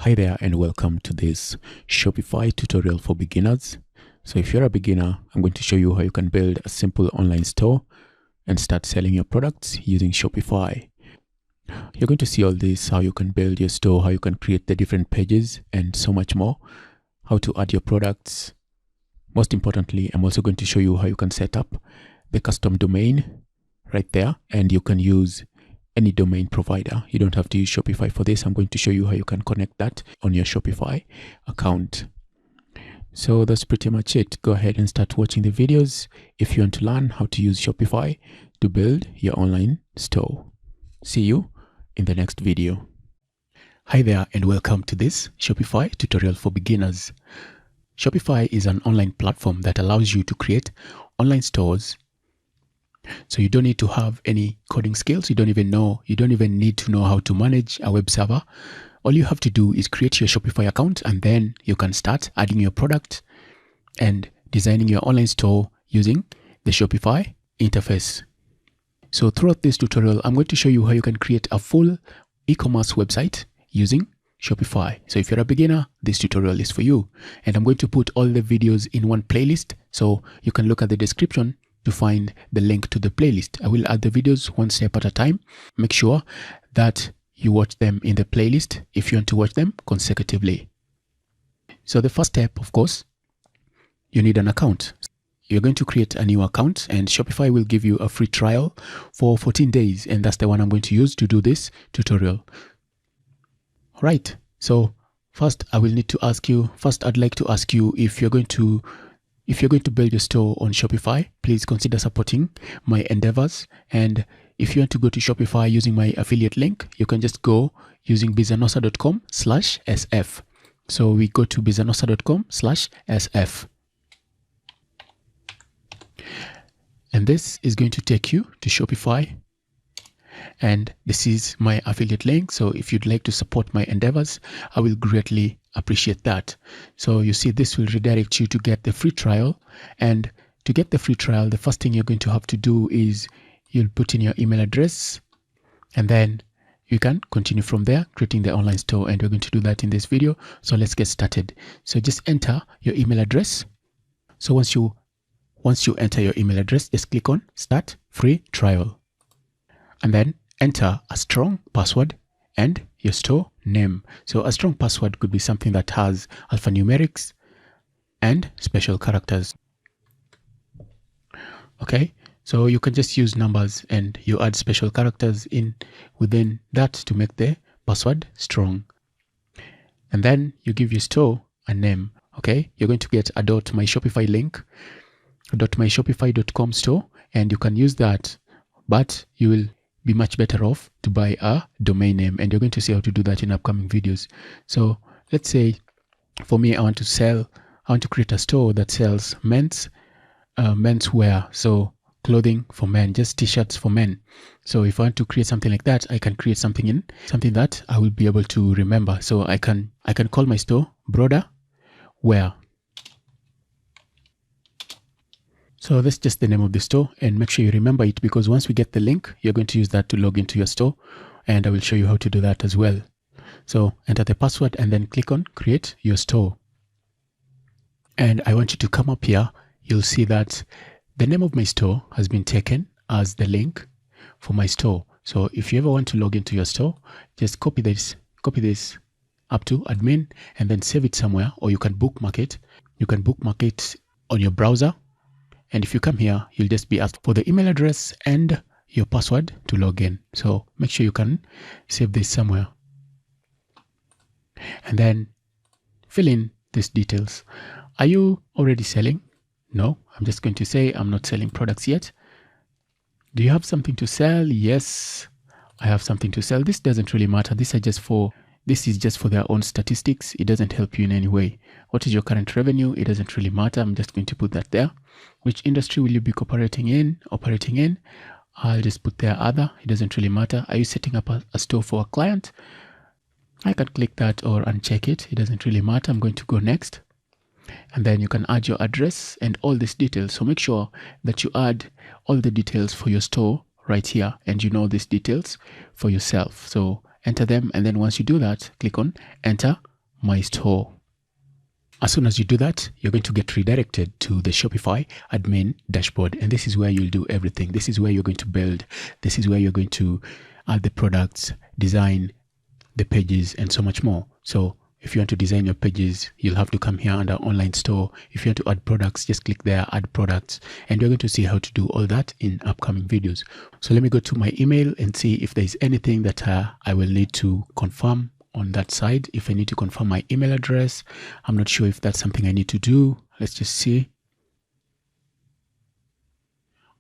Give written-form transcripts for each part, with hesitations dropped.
Hi there and welcome to this Shopify tutorial for beginners. So if you're a beginner, I'm going to show you how you can build a simple online store and start selling your products using Shopify. You're going to see all this, how you can build your store, how you can create the different pages and so much more, how to add your products. Most importantly, I'm also going to show you how you can set up the custom domain right there, and you can use any domain provider. You don't have to use Shopify for this. I'm going to show you how you can connect that on your Shopify account. So that's pretty much it. Go ahead and start watching the videos if you want to learn how to use Shopify to build your online store. See you in the next video. Hi there and welcome to this Shopify tutorial for beginners. Shopify is an online platform that allows you to create online stores. So you don't need to have any coding skills. You don't even need to know how to manage a web server. All you have to do is create your Shopify account, and then you can start adding your product and designing your online store using the Shopify interface. So throughout this tutorial, I'm going to show you how you can create a full e-commerce website using Shopify. So if you're a beginner, this tutorial is for you. And I'm going to put all the videos in one playlist, so you can look at the description to find the link to the playlist. I will add the videos one step at a time. Make sure that you watch them in the playlist if you want to watch them consecutively. So the first step, of course, you need an account. You're going to create a new account, and Shopify will give you a free trial for 14 days. And that's the one I'm going to use to do this tutorial. All right. So first, I'd like to ask you if you're going to build your store on Shopify, please consider supporting my endeavors. And if you want to go to Shopify using my affiliate link, you can just go using bizanosa.com/sf. So we go to bizanosa.com/sf. And this is going to take you to Shopify. And this is my affiliate link. So if you'd like to support my endeavors, I will greatly appreciate that. So you see, this will redirect you to get the free trial. And to get the free trial, the first thing you're going to have to do is you'll put in your email address, and then you can continue from there creating the online store. And we're going to do that in this video. So let's get started. So just enter your email address. So once you enter your email address, just click on Start Free Trial. And then enter a strong password and your store name. So a strong password could be something that has alphanumerics and special characters. Okay, so you can just use numbers and you add special characters within that to make the password strong. And then you give your store a name. Okay, you're going to get a .myshopify link, .myshopify.com store, and you can use that, but you will be much better off to buy a domain name, and you're going to see how to do that in upcoming videos. So let's say for me, I want to create a store that sells menswear, so clothing for men, just t-shirts for men. So if I want to create something like that, I can create something that I will be able to remember. So I can call my store Broader Wear. So that's just the name of the store, and make sure you remember it, because once we get the link, you're going to use that to log into your store, and I will show you how to do that as well. So enter the password and then click on Create Your Store. And I want you to come up here. You'll see that the name of my store has been taken as the link for my store. So if you ever want to log into your store, just copy this up to admin and then save it somewhere, or you can bookmark it. You can bookmark it on your browser. And if you come here, you'll just be asked for the email address and your password to log in. So make sure you can save this somewhere. And then fill in these details. Are you already selling? No, I'm just going to say I'm not selling products yet. Do you have something to sell? Yes, I have something to sell. This doesn't really matter. This is just for their own statistics. It doesn't help you in any way. What is your current revenue? It doesn't really matter. I'm just going to put that there. Which industry will you be operating in? I'll just put there other. It doesn't really matter. Are you setting up a store for a client? I can click that or uncheck it. It doesn't really matter. I'm going to go next. And then you can add your address and all these details. So make sure that you add all the details for your store right here, and you know these details for yourself. So enter them, and then once you do that, click on Enter My Store. As soon as you do that, you're going to get redirected to the Shopify admin dashboard. And this is where you'll do everything. This is where you're going to build. This is where you're going to add the products, design the pages, and so much more. So if you want to design your pages, you'll have to come here under online store. If you want to add products, just click there, add products. And you're going to see how to do all that in upcoming videos. So let me go to my email and see if there's anything that I will need to confirm on that side. If I need to confirm my email address, I'm not sure if that's something I need to do. Let's just see.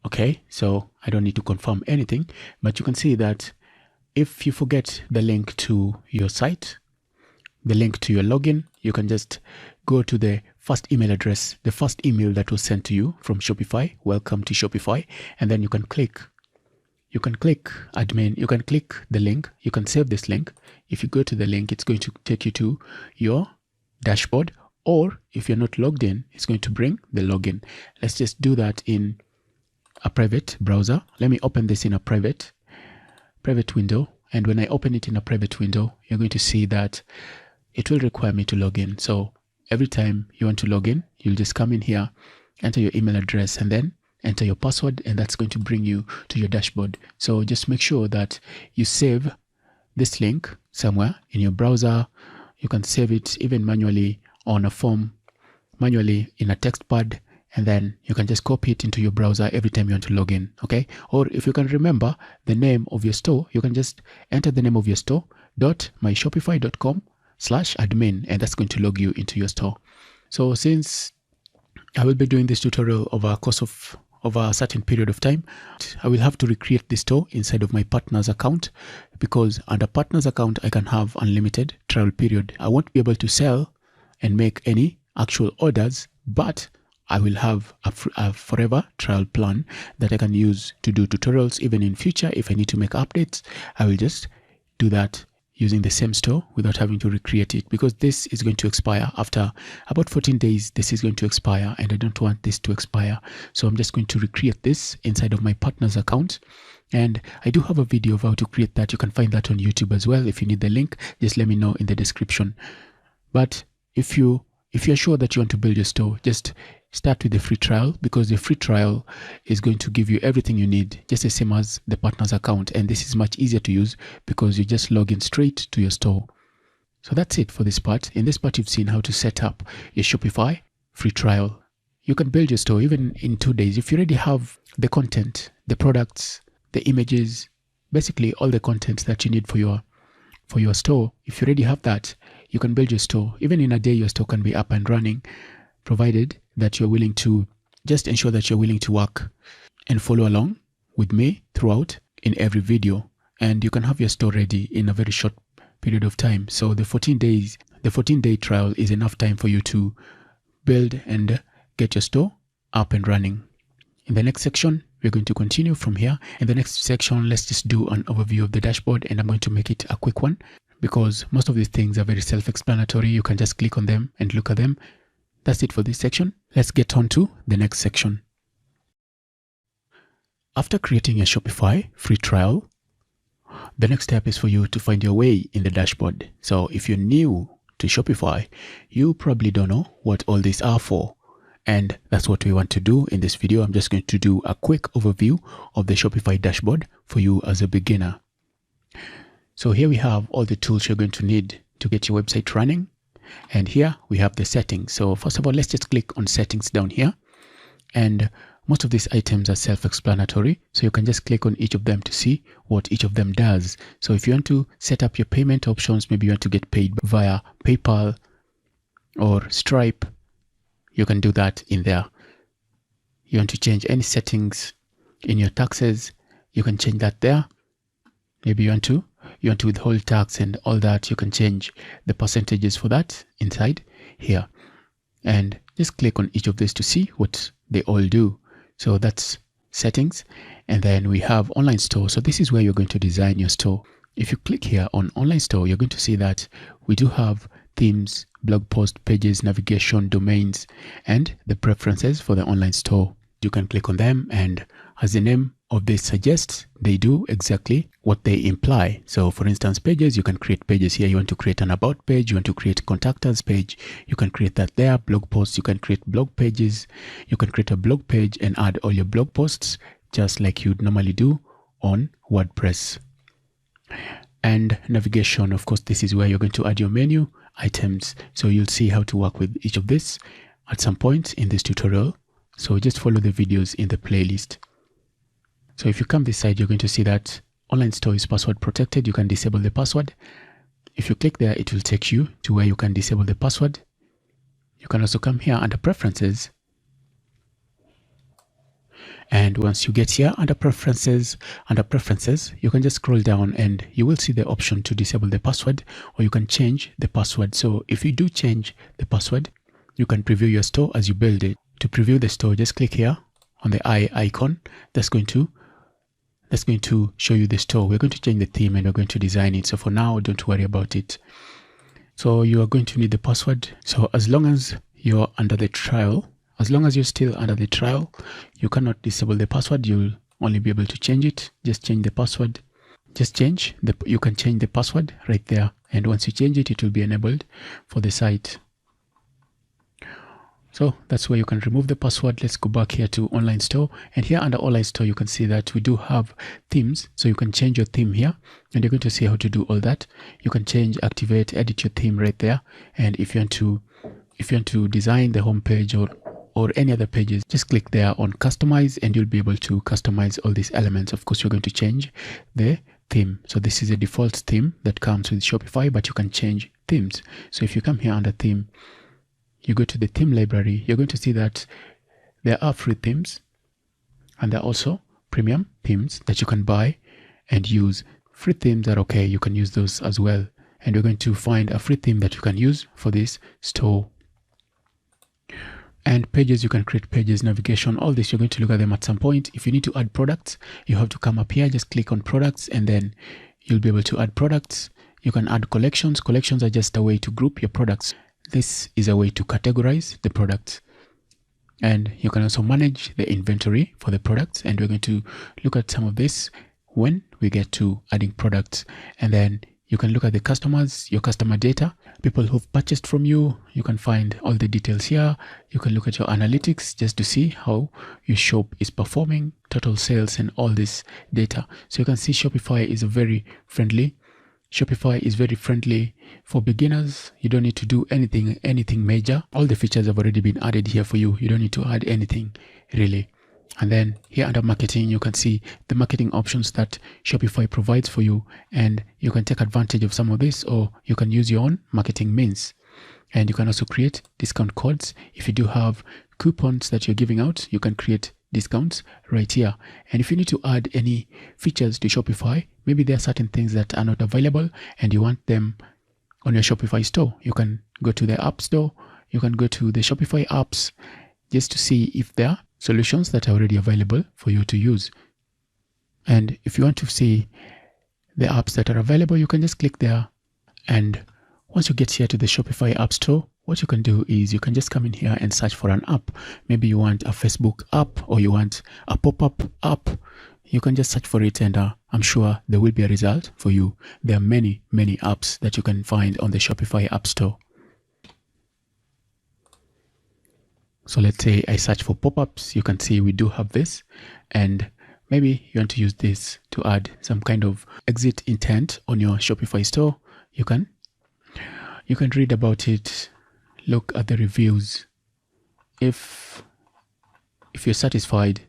Okay, so I don't need to confirm anything, but you can see that if you forget the link to your site, the link to your login, you can just go to the first email address, the first email that was sent to you from Shopify, welcome to Shopify, and then you can click admin, you can click the link, you can save this link. If you go to the link, it's going to take you to your dashboard, or if you're not logged in, it's going to bring the login. Let's just do that in a private browser. Let me open this in a private window. And when I open it in a private window, you're going to see that it will require me to log in. So every time you want to log in, you'll just come in here, enter your email address, and then enter your password, and that's going to bring you to your dashboard. So just make sure that you save this link somewhere in your browser. You can save it even manually on a form, manually in a text pad, and then you can just copy it into your browser every time you want to log in, okay? Or if you can remember the name of your store, you can just enter the name of your store, .myshopify.com/admin, and that's going to log you into your store. So since I will be doing this tutorial over a course of a certain period of time, I will have to recreate the store inside of my partner's account, because under partner's account, I can have unlimited trial period. I won't be able to sell and make any actual orders, but I will have a forever trial plan that I can use to do tutorials. Even in future, if I need to make updates, I will just do that using the same store without having to recreate it, because this is going to expire after about 14 days. This is going to expire, and I don't want this to expire. So I'm just going to recreate this inside of my partner's account. And I do have a video of how to create that. You can find that on YouTube as well. If you need the link, just let me know in the description. But if you're sure that you want to build your store, just start with the free trial, because the free trial is going to give you everything you need, just the same as the partner's account. And this is much easier to use because you just log in straight to your store. So that's it for this part. In this part, you've seen how to set up your Shopify free trial. You can build your store even in 2 days. If you already have the content, the products, the images, basically all the content that you need for your store, if you already have that, you can build your store. Even in a day, your store can be up and running, provided that you're willing to just ensure that you're willing to work and follow along with me throughout in every video. And you can have your store ready in a very short period of time. So the 14-day trial is enough time for you to build and get your store up and running. In the next section, we're going to continue from here. In the next section, let's just do an overview of the dashboard, and I'm going to make it a quick one because most of these things are very self-explanatory. You can just click on them and look at them. That's it for this section. Let's get on to the next section. After creating a Shopify free trial, the next step is for you to find your way in the dashboard. So if you're new to Shopify, you probably don't know what all these are for. And that's what we want to do in this video. I'm just going to do a quick overview of the Shopify dashboard for you as a beginner. So here we have all the tools you're going to need to get your website running. And here we have the settings. So first of all, let's just click on settings down here. And most of these items are self-explanatory. So you can just click on each of them to see what each of them does. So if you want to set up your payment options, maybe you want to get paid via PayPal or Stripe, you can do that in there. You want to change any settings in your taxes, you can change that there. Maybe you want to withhold tax and all that, you can change the percentages for that inside here. And just click on each of these to see what they all do. So that's settings. And then we have online store. So this is where you're going to design your store. If you click here on online store, you're going to see that we do have themes, blog post, pages, navigation, domains, and the preferences for the online store. You can click on them and as the name of this suggests, they do exactly what they imply. So for instance, pages, you can create pages here. You want to create an about page, you want to create contactors page, you can create that there. Blog posts, you can create blog pages, you can create a blog page and add all your blog posts just like you'd normally do on WordPress. And navigation, of course, this is where you're going to add your menu items. So you'll see how to work with each of this at some point in this tutorial. So just follow the videos in the playlist. So if you come this side, you're going to see that online store is password protected. You can disable the password. If you click there, it will take you to where you can disable the password. You can also come here under preferences. And once you get here under preferences, you can just scroll down and you will see the option to disable the password, or you can change the password. So if you do change the password, you can preview your store as you build it. To preview the store, just click here on the eye icon. That's going to show you the store. We're going to change the theme and we're going to design it. So for now, don't worry about it. So you are going to need the password. So as long as you're under the trial, as long as you're still under the trial, you cannot disable the password. You'll only be able to change it. Just change the password. You can change the password right there. And once you change it, it will be enabled for the site. So that's where you can remove the password. Let's go back here to online store, and here under online store you can see that we do have themes. So you can change your theme here, and you're going to see how to do all that. You can change, activate, edit your theme right there. And if you want to design the home page or any other pages, just click there on customize and you'll be able to customize all these elements. Of course, you're going to change the theme. So this is a default theme that comes with Shopify, but you can change themes. So if you come here under theme, you go to the theme library, you're going to see that there are free themes and there are also premium themes that you can buy and use. Free themes are okay, you can use those as well. And you're going to find a free theme that you can use for this store. And pages, you can create pages, navigation, all this, you're going to look at them at some point. If you need to add products, you have to come up here, just click on products, and then you'll be able to add products. You can add collections. Collections are just a way to group your products. This is a way to categorize the products. And you can also manage the inventory for the products. And we're going to look at some of this when we get to adding products. And then you can look at the customers, your customer data, people who've purchased from you. You can find all the details here. You can look at your analytics just to see how your shop is performing, total sales, and all this data. So you can see Shopify is very friendly for beginners. You don't need to do anything major. All the features have already been added here for you. You don't need to add anything really. And then here under marketing, you can see the marketing options that Shopify provides for you, and you can take advantage of some of this, or you can use your own marketing means. And you can also create discount codes. If you do have coupons that you're giving out, you can create discounts right here. And if you need to add any features to Shopify, maybe there are certain things that are not available and you want them on your Shopify store, you can go to the App Store, you can go to the Shopify apps just to see if there are solutions that are already available for you to use. And if you want to see the apps that are available, you can just click there. And once you get here to the Shopify App Store, what you can do is you can just come in here and search for an app. Maybe you want a Facebook app or you want a pop-up app. You can just search for it, and I'm sure there will be a result for you. There are many apps that you can find on the Shopify App Store. So let's say I search for pop-ups. You can see we do have this, and maybe you want to use this to add some kind of exit intent on your Shopify store. You can read about it, look at the reviews. If you're satisfied,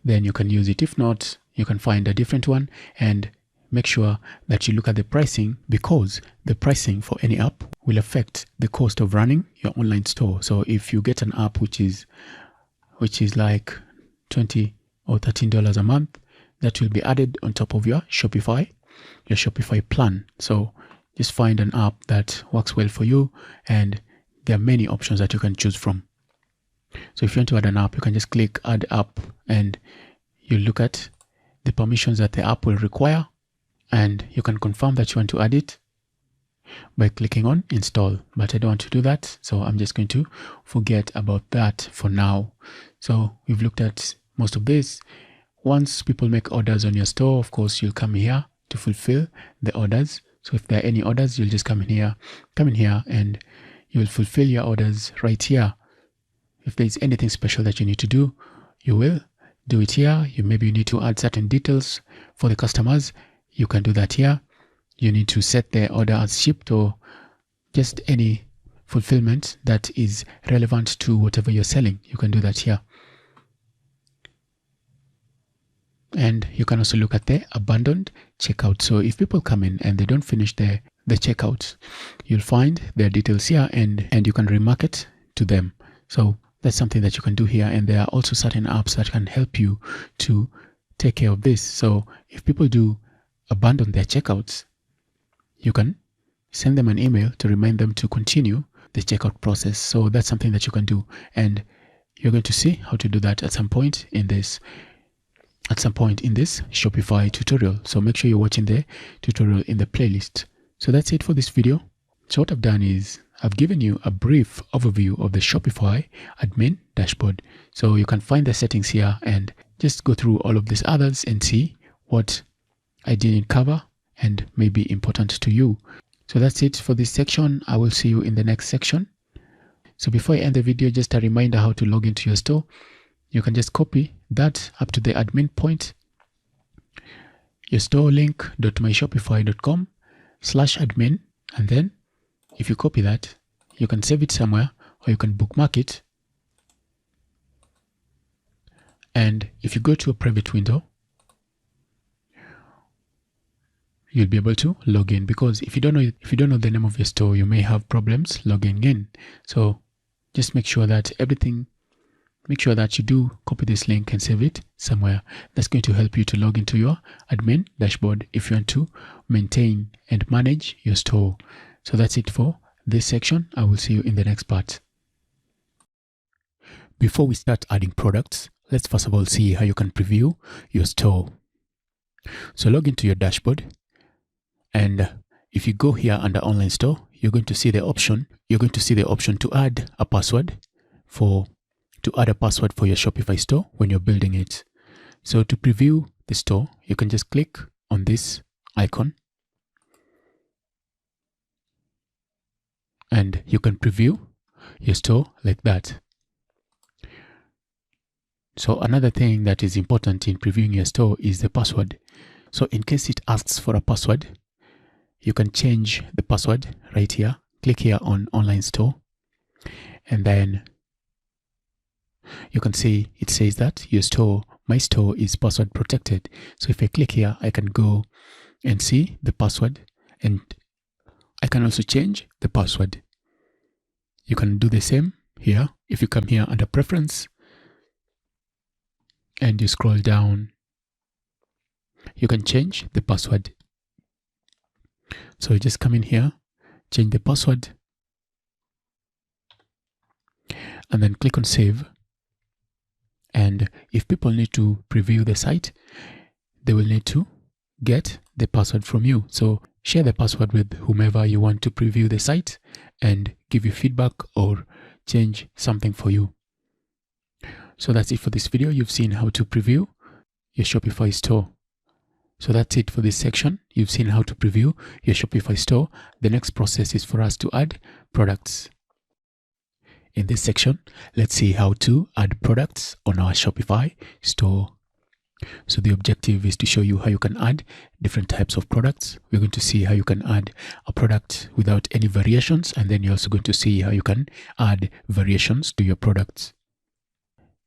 then you can use it. If not, you can find a different one, and make sure that you look at the pricing, because the pricing for any app will affect the cost of running your online store. So if you get an app which is like $20 or $13 a month, that will be added on top of your Shopify plan. So just find an app that works well for you, and there are many options that you can choose from. So if you want to add an app, you can just click add app, and you look at the permissions that the app will require, and you can confirm that you want to add it by clicking on install. But I don't want to do that, so I'm just going to forget about that for now. So we've looked at most of this. once people make orders on your store, of course, you'll come here to fulfill the orders. So if there are any orders, you'll just come in here, and you'll fulfill your orders right here. If there's anything special that you need to do, you will do it here. Maybe you need to add certain details for the customers. You can do that here. You need to set the order as shipped or just any fulfillment that is relevant to whatever you're selling. You can do that here. And you can also look at the abandoned checkout. So if people come in and they don't finish the checkout, you'll find their details here and you can remarket to them. So that's something that you can do here. And there are also certain apps that can help you to take care of this. So if people do abandon their checkouts, you can send them an email to remind them to continue the checkout process. So that's something that you can do. And you're going to see how to do that at some point in this Shopify tutorial. So make sure you're watching the tutorial in the playlist. So that's it for this video. So what I've done is I've given you a brief overview of the Shopify admin dashboard. So you can find the settings here and just go through all of these others and see what I didn't cover and may be important to you. So that's it for this section. I will see you in the next section. So before I end the video, just a reminder how to log into your store. You can just copy that up to the admin point, your store link.myshopify.com/admin, and then if you copy that, you can save it somewhere or you can bookmark it. And if you go to a private window, you'll be able to log in, because if you don't know the name of your store, you may have problems logging in. So just make sure that you do copy this link and save it somewhere. That's going to help you to log into your admin dashboard if you want to maintain and manage your store. So that's it for this section. I will see you in the next part. Before we start adding products, let's first of all see how you can preview your store. So log into your dashboard, and if you go here under online store, you're going to see the option to add a password for your Shopify store when you're building it. So to preview the store, you can just click on this icon and you can preview your store like that. So another thing that is important in previewing your store is the password. So in case it asks for a password, you can change the password right here. Click here on online store, and then you can see it says that my store is password protected. So if I click here, I can go and see the password, and I can also change the password. You can do the same here. If you come here under preference and you scroll down, you can change the password. So you just come in here, change the password, and then click on save. And if people need to preview the site, they will need to get the password from you. So share the password with whomever you want to preview the site and give you feedback or change something for you. So that's it for this video. You've seen how to preview your Shopify store. So that's it for this section. You've seen how to preview your Shopify store. The next process is for us to add products. In this section, let's see how to add products on our Shopify store. So the objective is to show you how you can add different types of products. We're going to see how you can add a product without any variations, and then you're also going to see how you can add variations to your products.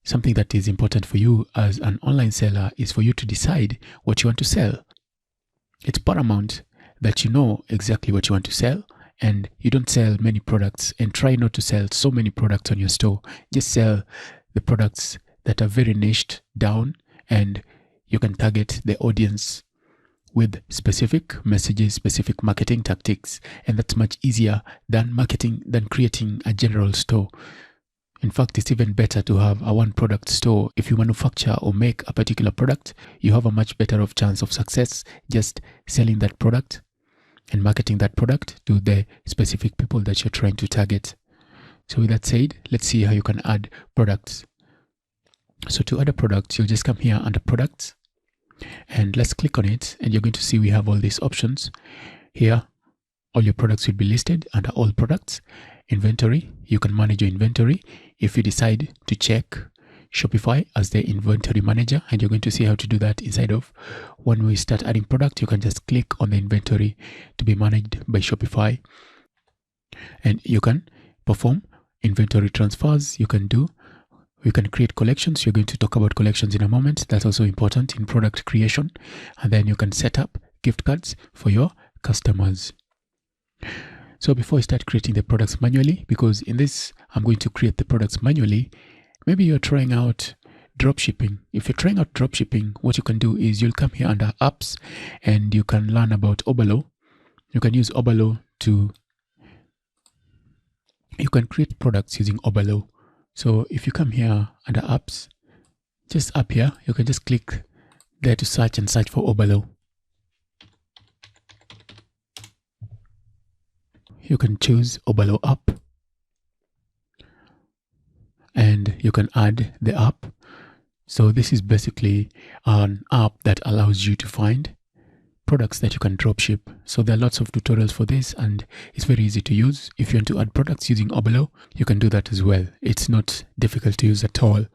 Something that is important for you as an online seller is for you to decide what you want to sell. It's paramount that you know exactly what you want to sell, and you don't sell many products, and try not to sell so many products on your store. Just sell the products that are very niched down, and you can target the audience with specific messages, specific marketing tactics, and that's much easier than creating a general store. In fact, it's even better to have a one product store. If you manufacture or make a particular product, you have a much better chance of success just selling that product and marketing that product to the specific people that you're trying to target. So with that said, let's see how you can add products. So to add a product, you'll just come here under products and let's click on it, and you're going to see we have all these options here. All your products will be listed under all products. Inventory, you can manage your inventory if you decide to check Shopify as the inventory manager, and you're going to see how to do that inside of when we start adding product. You can just click on the inventory to be managed by Shopify, and you can perform inventory transfers. You can create collections. You're going to talk about collections in a moment. That's also important in product creation. And then you can set up gift cards for your customers. So before I start creating the products manually, because in this I'm going to create the products manually, maybe you're trying out dropshipping. If you're trying out dropshipping, what you can do is you'll come here under apps and you can learn about Obalo. You can use Obalo you can create products using Obalo. So if you come here under apps, just up here, you can just click there to search and search for Obalo. You can choose Obalo app and you can add the app. So this is basically an app that allows you to find products that you can dropship. So there are lots of tutorials for this and it's very easy to use. If you want to add products using Obalo, you can do that as well. It's not difficult to use at all.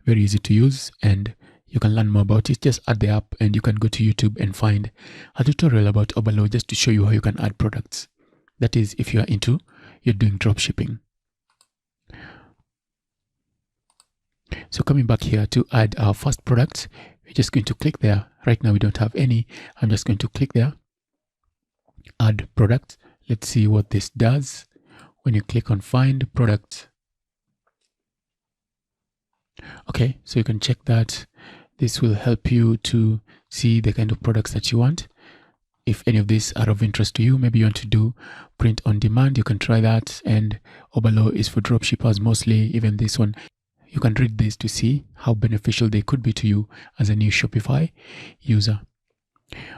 Very easy to use and you can learn more about it. Just add the app and you can go to YouTube and find a tutorial about Obalo just to show you how you can add products. That is if you're doing dropshipping. So coming back here to add our first product, we're just going to click there. Right now we don't have any. I'm just going to click there, add product. Let's see what this does. When you click on find product. Okay, so you can check that. This will help you to see the kind of products that you want. If any of these are of interest to you, maybe you want to do print on demand, you can try that. And Obalo is for dropshippers mostly, even this one. You can read this to see how beneficial they could be to you as a new Shopify user.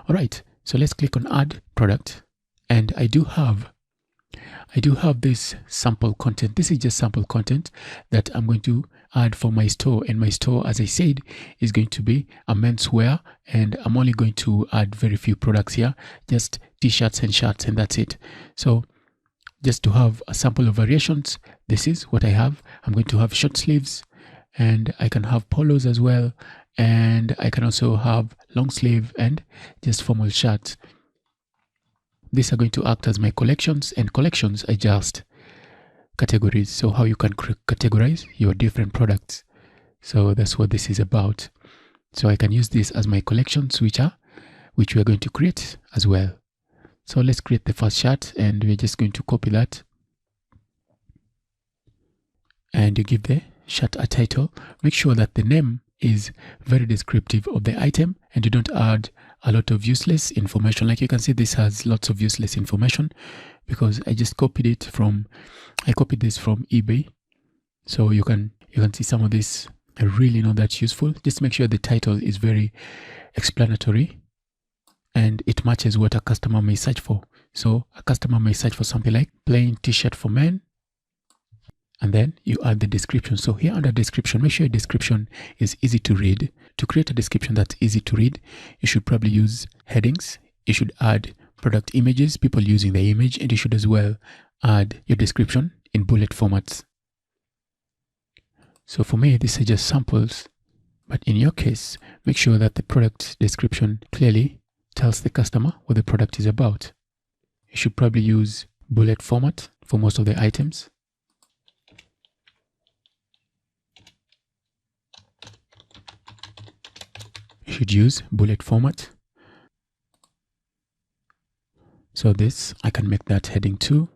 All right, so let's click on add product. And I do have this sample content. This is just sample content that I'm going to add for my store. And my store, as I said, is going to be a menswear. And I'm only going to add very few products here, just t-shirts and shirts, and that's it. So just to have a sample of variations, this is what I have. I'm going to have short sleeves and I can have polos as well. And I can also have long sleeve and just formal shirts. These are going to act as my collections, and collections are just categories. So how you can categorize your different products. So that's what this is about. So I can use this as my collections, which we are going to create as well. So let's create the first shirt and we're just going to copy that. And you give the shirt a title. Make sure that the name is very descriptive of the item and you don't add a lot of useless information. Like you can see, this has lots of useless information because I just copied this from eBay. So you can see some of this are really not that useful. Just make sure the title is very explanatory and it matches what a customer may search for. So a customer may search for something like plain t-shirt for men, and then you add the description. So here under description, make sure your description is easy to read. To create a description that's easy to read, you should probably use headings. You should add product images, people using the image, and you should as well add your description in bullet formats. So for me, these are just samples, but in your case, make sure that the product description clearly tells the customer what the product is about. You should probably use bullet format for most of the items. You should use bullet format. So this, I can make that heading 2.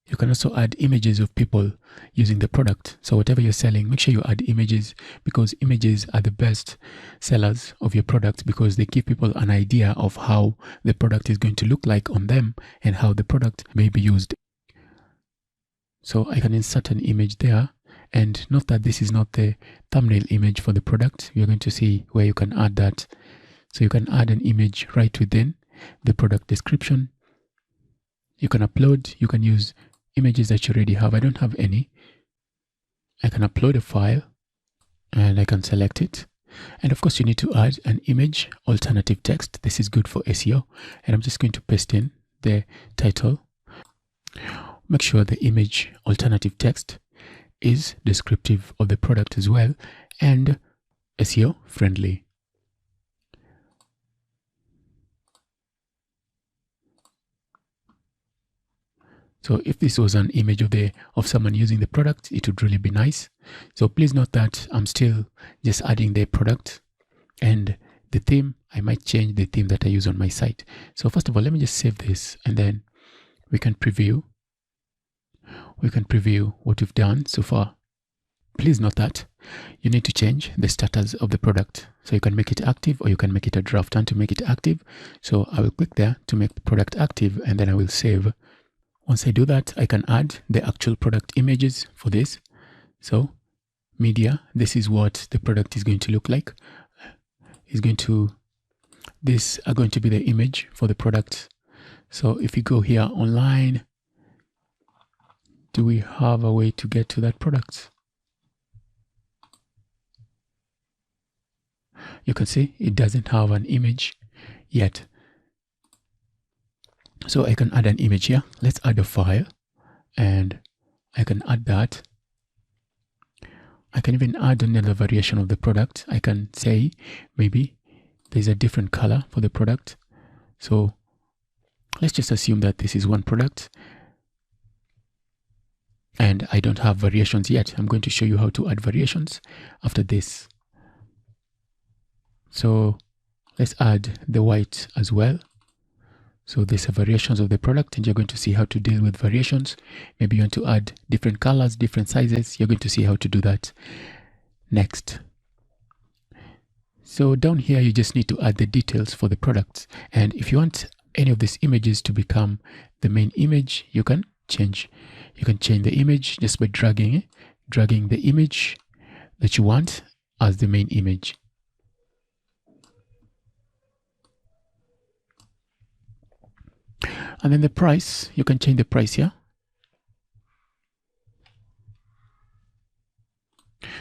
You can also add images of people using the product. So whatever you're selling, make sure you add images, because images are the best sellers of your product because they give people an idea of how the product is going to look like on them and how the product may be used. So I can insert an image there, and note that this is not the thumbnail image for the product. You're going to see where you can add that. So you can add an image right within the product description. You can upload, you can use images that you already have. I don't have any. I can upload a file and I can select it. And of course, you need to add an image alternative text. This is good for SEO. And I'm just going to paste in the title. Make sure the image alternative text is descriptive of the product as well and SEO friendly. So if this was an image of someone using the product, it would really be nice. So please note that I'm still just adding the product, and the theme, I might change the theme that I use on my site. So first of all, let me just save this, and then we can preview. We can preview what we've done so far. Please note that you need to change the status of the product. So you can make it active, or you can make it a draft. And to make it active, so I will click there to make the product active, and then I will save. Once I do that, I can add the actual product images for this. So media, this is what the product is going to look like. These are going to be the image for the product. So if you go here online, do we have a way to get to that product? You can see it doesn't have an image yet. So I can add an image here. Let's add a file, and I can add that. I can even add another variation of the product. I can say maybe there's a different color for the product. So let's just assume that this is one product and I don't have variations yet. I'm going to show you how to add variations after this. So let's add the white as well. So these are variations of the product, and you're going to see how to deal with variations. Maybe you want to add different colors, different sizes. You're going to see how to do that next. So down here, you just need to add the details for the products. And if you want any of these images to become the main image, you can change the image just by dragging the image that you want as the main image. And then the price, you can change the price here.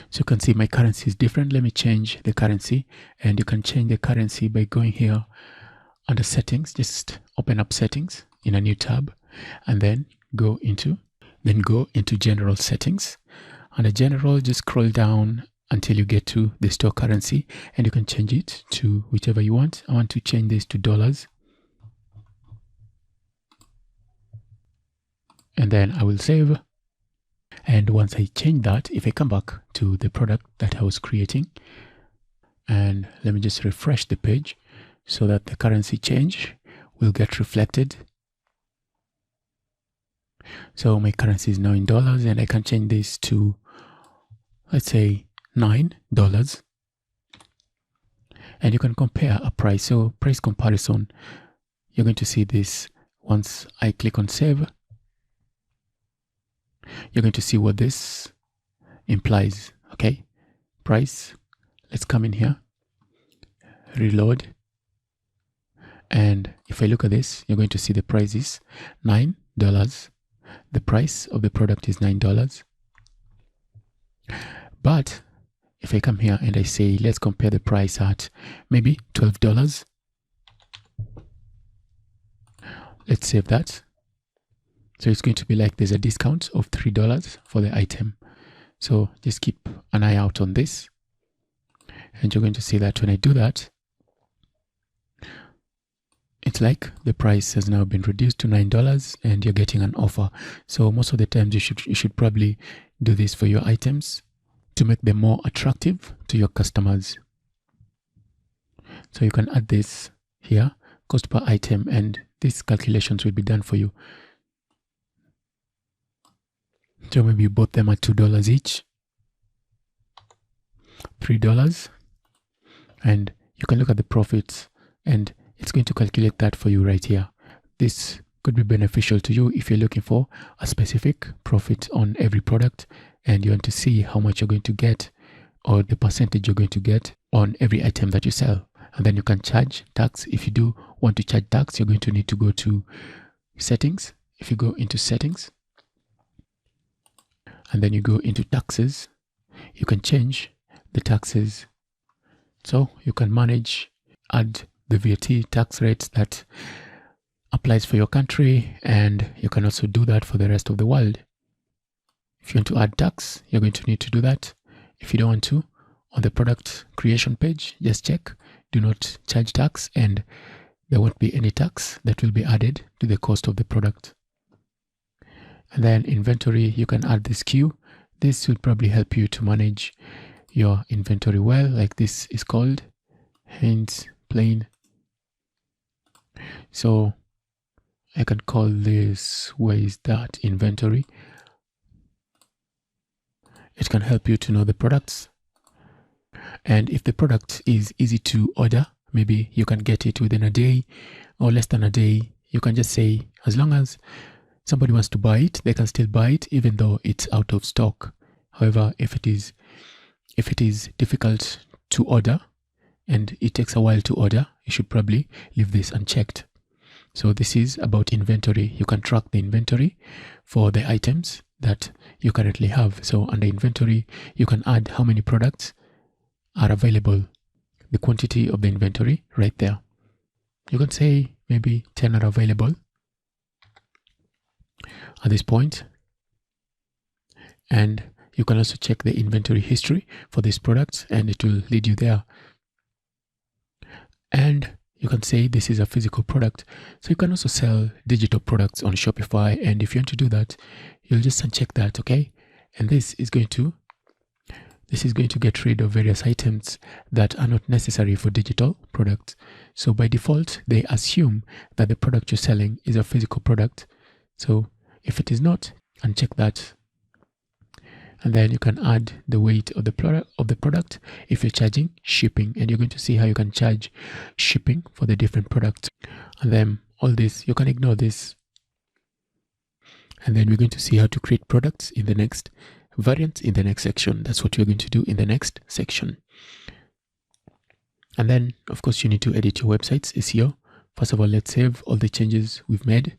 So you can see my currency is different. Let me change the currency, and you can change the currency by going here under settings. Just open up settings in a new tab, and then go into general settings. Under general, just scroll down until you get to the store currency, and you can change it to whichever you want. I want to change this to dollars. And then I will save. And once I change that, if I come back to the product that I was creating, and let me just refresh the page so that the currency change will get reflected. So my currency is now in dollars, and I can change this to, let's say, $9. And you can compare a price. So price comparison, you're going to see this once I click on save. You're going to see what this implies. Okay, price. Let's come in here, reload. And if I look at this, you're going to see the price is $9. The price of the product is $9. But if I come here and I say, let's compare the price at maybe $12. Let's save that. So it's going to be like there's a discount of $3 for the item. So just keep an eye out on this. And you're going to see that when I do that, it's like the price has now been reduced to $9 and you're getting an offer. So most of the times you should probably do this for your items to make them more attractive to your customers. So you can add this here, cost per item, and these calculations will be done for you. So maybe you bought them at $2 each, $3, and you can look at the profits, and it's going to calculate that for you right here. This could be beneficial to you if you're looking for a specific profit on every product and you want to see how much you're going to get, or the percentage you're going to get on every item that you sell. And then you can charge tax. If you do want to charge tax, you're going to need to go to settings. If you go into settings, and then you go into taxes, you can change the taxes. So you can add the VAT tax rates that applies for your country, and you can also do that for the rest of the world. If you want to add tax, you're going to need to do that. If you don't want to, on the product creation page, just check do not charge tax, and there won't be any tax that will be added to the cost of the product. And then inventory, you can add this queue. This will probably help you to manage your inventory well, like this is called hence plain. So I can call this, where is that, inventory. It can help you to know the products. And if the product is easy to order, maybe you can get it within a day or less than a day. You can just say, as long as somebody wants to buy it, they can still buy it even though it's out of stock. However, if it is difficult to order and it takes a while to order, you should probably leave this unchecked. So this is about inventory. You can track the inventory for the items that you currently have. So under inventory, you can add how many products are available, the quantity of the inventory right there. You can say maybe 10 are available at this point. And you can also check the inventory history for these products, and it will lead you there. And you can say this is a physical product. So you can also sell digital products on Shopify. And if you want to do that, you'll just uncheck that, okay? And this is going to get rid of various items that are not necessary for digital products. So by default, they assume that the product you're selling is a physical product. So if it is not, uncheck that. And then you can add the weight of the product if you're charging shipping, and you're going to see how you can charge shipping for the different products. And then all this, you can ignore this. And then we're going to see how to create products in the next variants in the next section. That's what we're going to do in the next section. And then, of course, you need to edit your website's SEO. First of all, let's save all the changes we've made.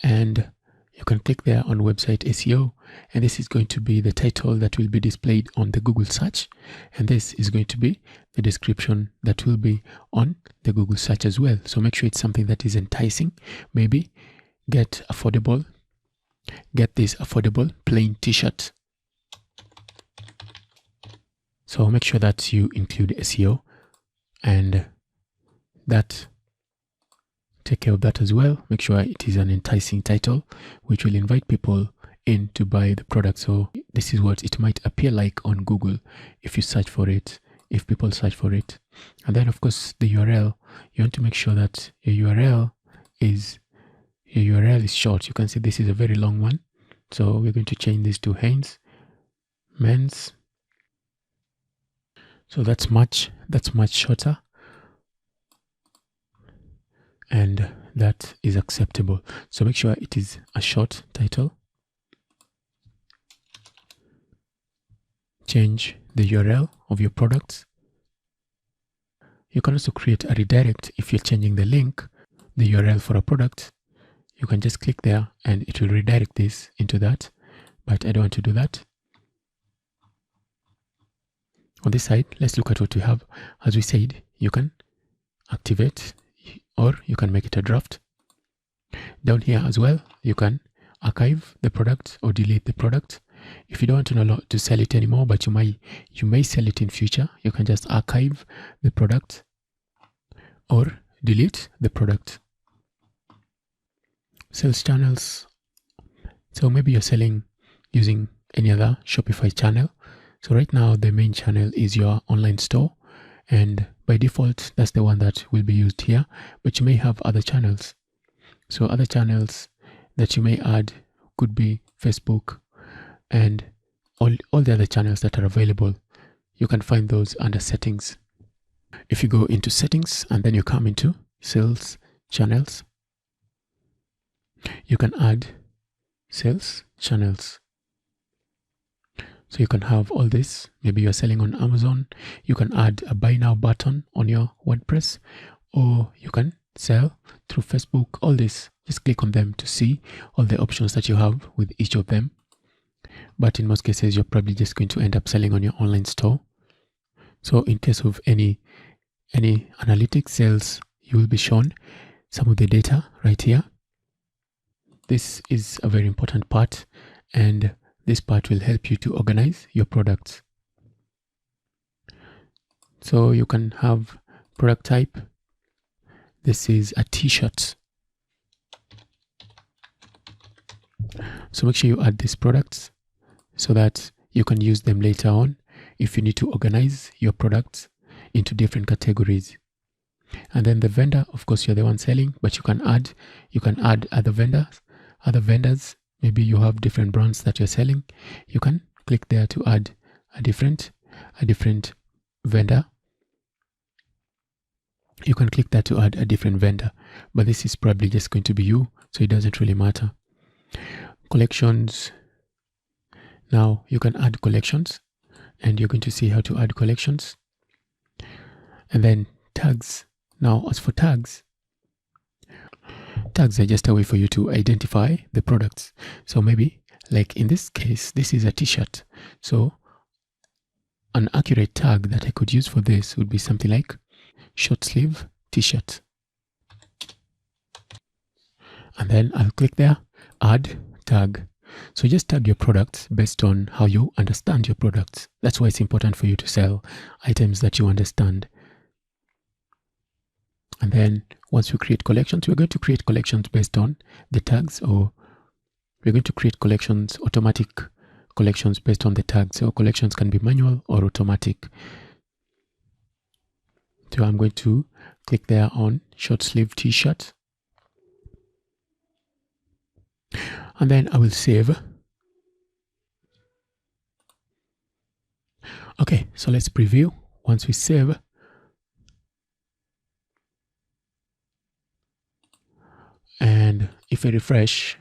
And you can click there on website SEO, and this is going to be the title that will be displayed on the Google search, and this is going to be the description that will be on the Google search as well. So make sure it's something that is enticing. Maybe get this affordable plain t-shirt. So make sure that you include SEO, and that take care of that as well. Make sure it is an enticing title which will invite people in to buy the product. So this is what it might appear like on Google if you search for it, if people search for it. And then, of course, the URL, you want to make sure that your URL is short. You can see this is a very long one, so we're going to change this to Heinz men's. So that's much shorter, and that is acceptable. So make sure it is a short title. Change the URL of your products. You can also create a redirect if you're changing the link, the URL for a product. You can just click there and it will redirect this into that, but I don't want to do that. On this side, let's look at what we have. As we said, you can activate, or you can make it a draft. Down here as well, you can archive the product or delete the product. If you don't want to sell it anymore, but you may sell it in future, you can just archive the product or delete the product. Sales channels. So maybe you're selling using any other Shopify channel. So right now the main channel is your online store, and by default that's the one that will be used here, but you may have other channels. So other channels that you may add could be Facebook and all the other channels that are available. You can find those under settings. If you go into settings and then you come into sales channels, you can add sales channels. So you can have all this. Maybe you're selling on Amazon. You can add a buy now button on your WordPress, or you can sell through Facebook. All this, just click on them to see all the options that you have with each of them. but in most cases, you're probably just going to end up selling on your online store. So in case of any analytics sales, you will be shown some of the data right here. This is a very important part, and this part will help you to organize your products. So you can have product type. This is a t-shirt. So make sure you add these products so that you can use them later on if you need to organize your products into different categories. And then the vendor, of course, you're the one selling, but you can add other vendors. Maybe you have different brands that you're selling. You can click there to add a different vendor. You can click that to add a different vendor, but this is probably just going to be you, so it doesn't really matter. Collections. Now you can add collections, and you're going to see how to add collections. And then tags. Now, as for tags are just a way for you to identify the products. So maybe, like in this case, this is a t-shirt. So an accurate tag that I could use for this would be something like short sleeve t-shirt. And then I'll click there, add tag. So just tag your products based on how you understand your products. That's why it's important for you to sell items that you understand. And then once we create collections, we're going to create collections based on the tags, or we're going to create collections, automatic collections based on the tags. So collections can be manual or automatic. So I'm going to click there on short sleeve t-shirt. And then I will save. Okay, so let's preview. Once we save, and if I refresh,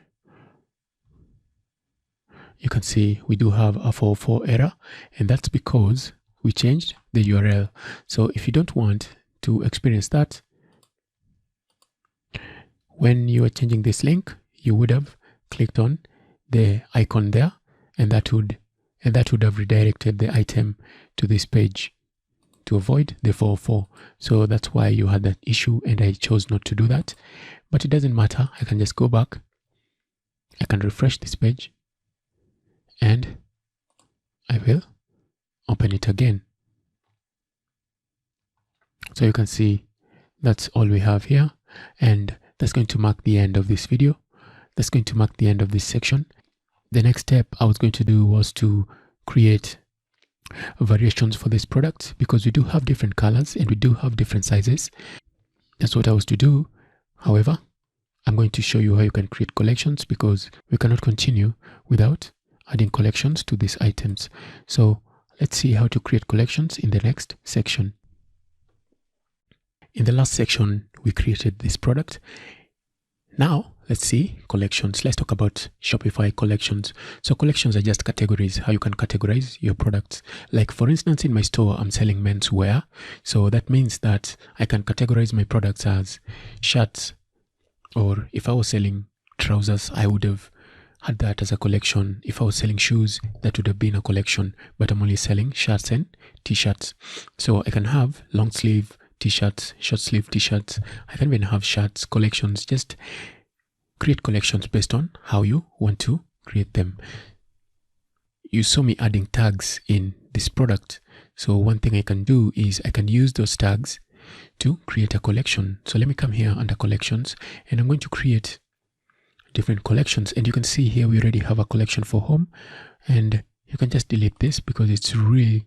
you can see we do have a 404 error, and that's because we changed the URL. So if you don't want to experience that, when you are changing this link, you would have clicked on the icon there, and that would have redirected the item to this page to avoid the 404. So that's why you had that issue, and I chose not to do that. But it doesn't matter. I can just go back. I can refresh this page, and I will open it again. So you can see that's all we have here, and that's going to mark the end of this video. That's going to mark the end of this section. The next step I was going to do was to create variations for this product, because we do have different colors and we do have different sizes. That's what I was to do. However, I'm going to show you how you can create collections, because we cannot continue without adding collections to these items. So let's see how to create collections in the next section. In the last section, we created this product. Now, let's see collections. Let's talk about Shopify collections. So collections are just categories, how you can categorize your products. Like for instance, in my store, I'm selling menswear. So that means that I can categorize my products as shirts, or if I was selling trousers, I would have had that as a collection. If I was selling shoes, that would have been a collection, but I'm only selling shirts and t-shirts. So I can have long sleeve t-shirts, short sleeve t-shirts. I can even have shirts, collections. Just create collections based on how you want to create them. You saw me adding tags in this product. So one thing I can do is I can use those tags to create a collection. So let me come here under collections, and I'm going to create different collections. And you can see here we already have a collection for home, and you can just delete this because it's really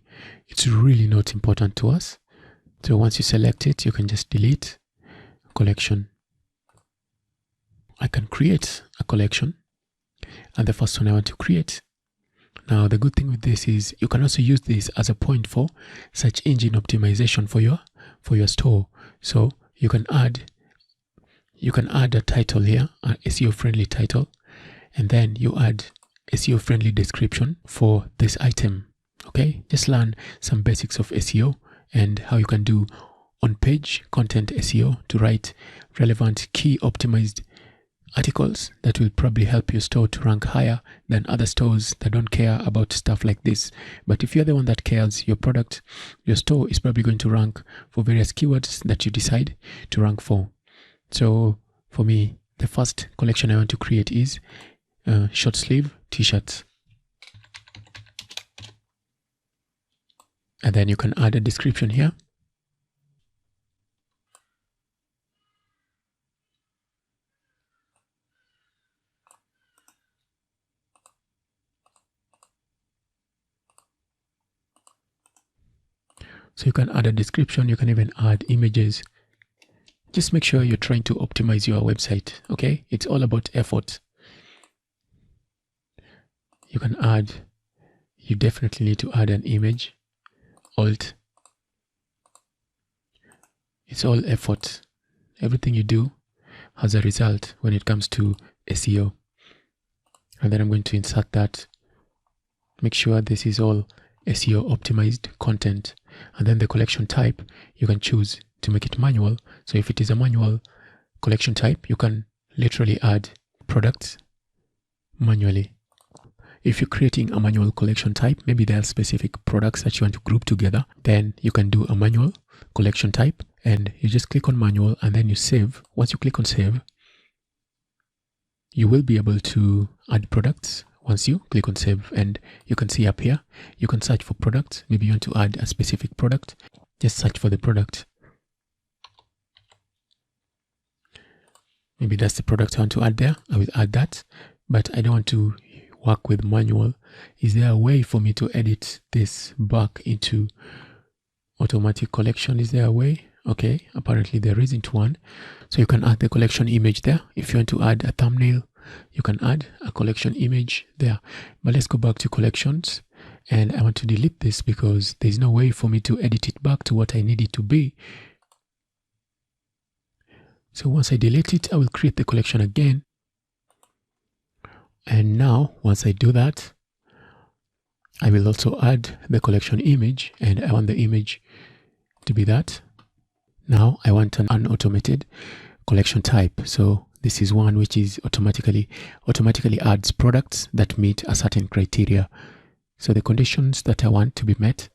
not important to us. So once you select it, you can just delete collection. I can create a collection, and the first one I want to create. Now the good thing with this is you can also use this as a point for search engine optimization for your store. So you can add a title here, an SEO friendly title, and then you add SEO friendly description for this item. Okay, just learn some basics of SEO and how you can do on-page content SEO to write relevant key optimized articles that will probably help your store to rank higher than other stores that don't care about stuff like this. But if you're the one that cares, your product, your store is probably going to rank for various keywords that you decide to rank for. So for me, the first collection I want to create is short sleeve t-shirts. And then you can add a description here. So you can add a description, you can even add images. Just make sure you're trying to optimize your website, okay? It's all about effort. You can add, you definitely need to add an image, alt. It's all effort. Everything you do has a result when it comes to SEO. And then I'm going to insert that. Make sure this is all SEO optimized content. And then the collection type, you can choose to make it manual. So if it is a manual collection type, you can literally add products manually. If you're creating a manual collection type, maybe there are specific products that you want to group together, then you can do a manual collection type and you just click on manual and then you save. Once you click on save, you will be able to add products. Once you click on save, and you can see up here, you can search for products. Maybe you want to add a specific product. Just search for the product. Maybe that's the product I want to add there. I will add that, but I don't want to work with manual. Is there a way for me to edit this back into automatic collection? Is there a way? Okay, apparently there isn't one. So you can add the collection image there. If you want to add a thumbnail, you can add a collection image there. But let's go back to collections, and I want to delete this because there's no way for me to edit it back to what I need it to be. So once I delete it, I will create the collection again. And now, once I do that, I will also add the collection image, and I want the image to be that. Now I want an unautomated collection type. So this is one which is automatically adds products that meet a certain criteria. So the conditions that I want to be met,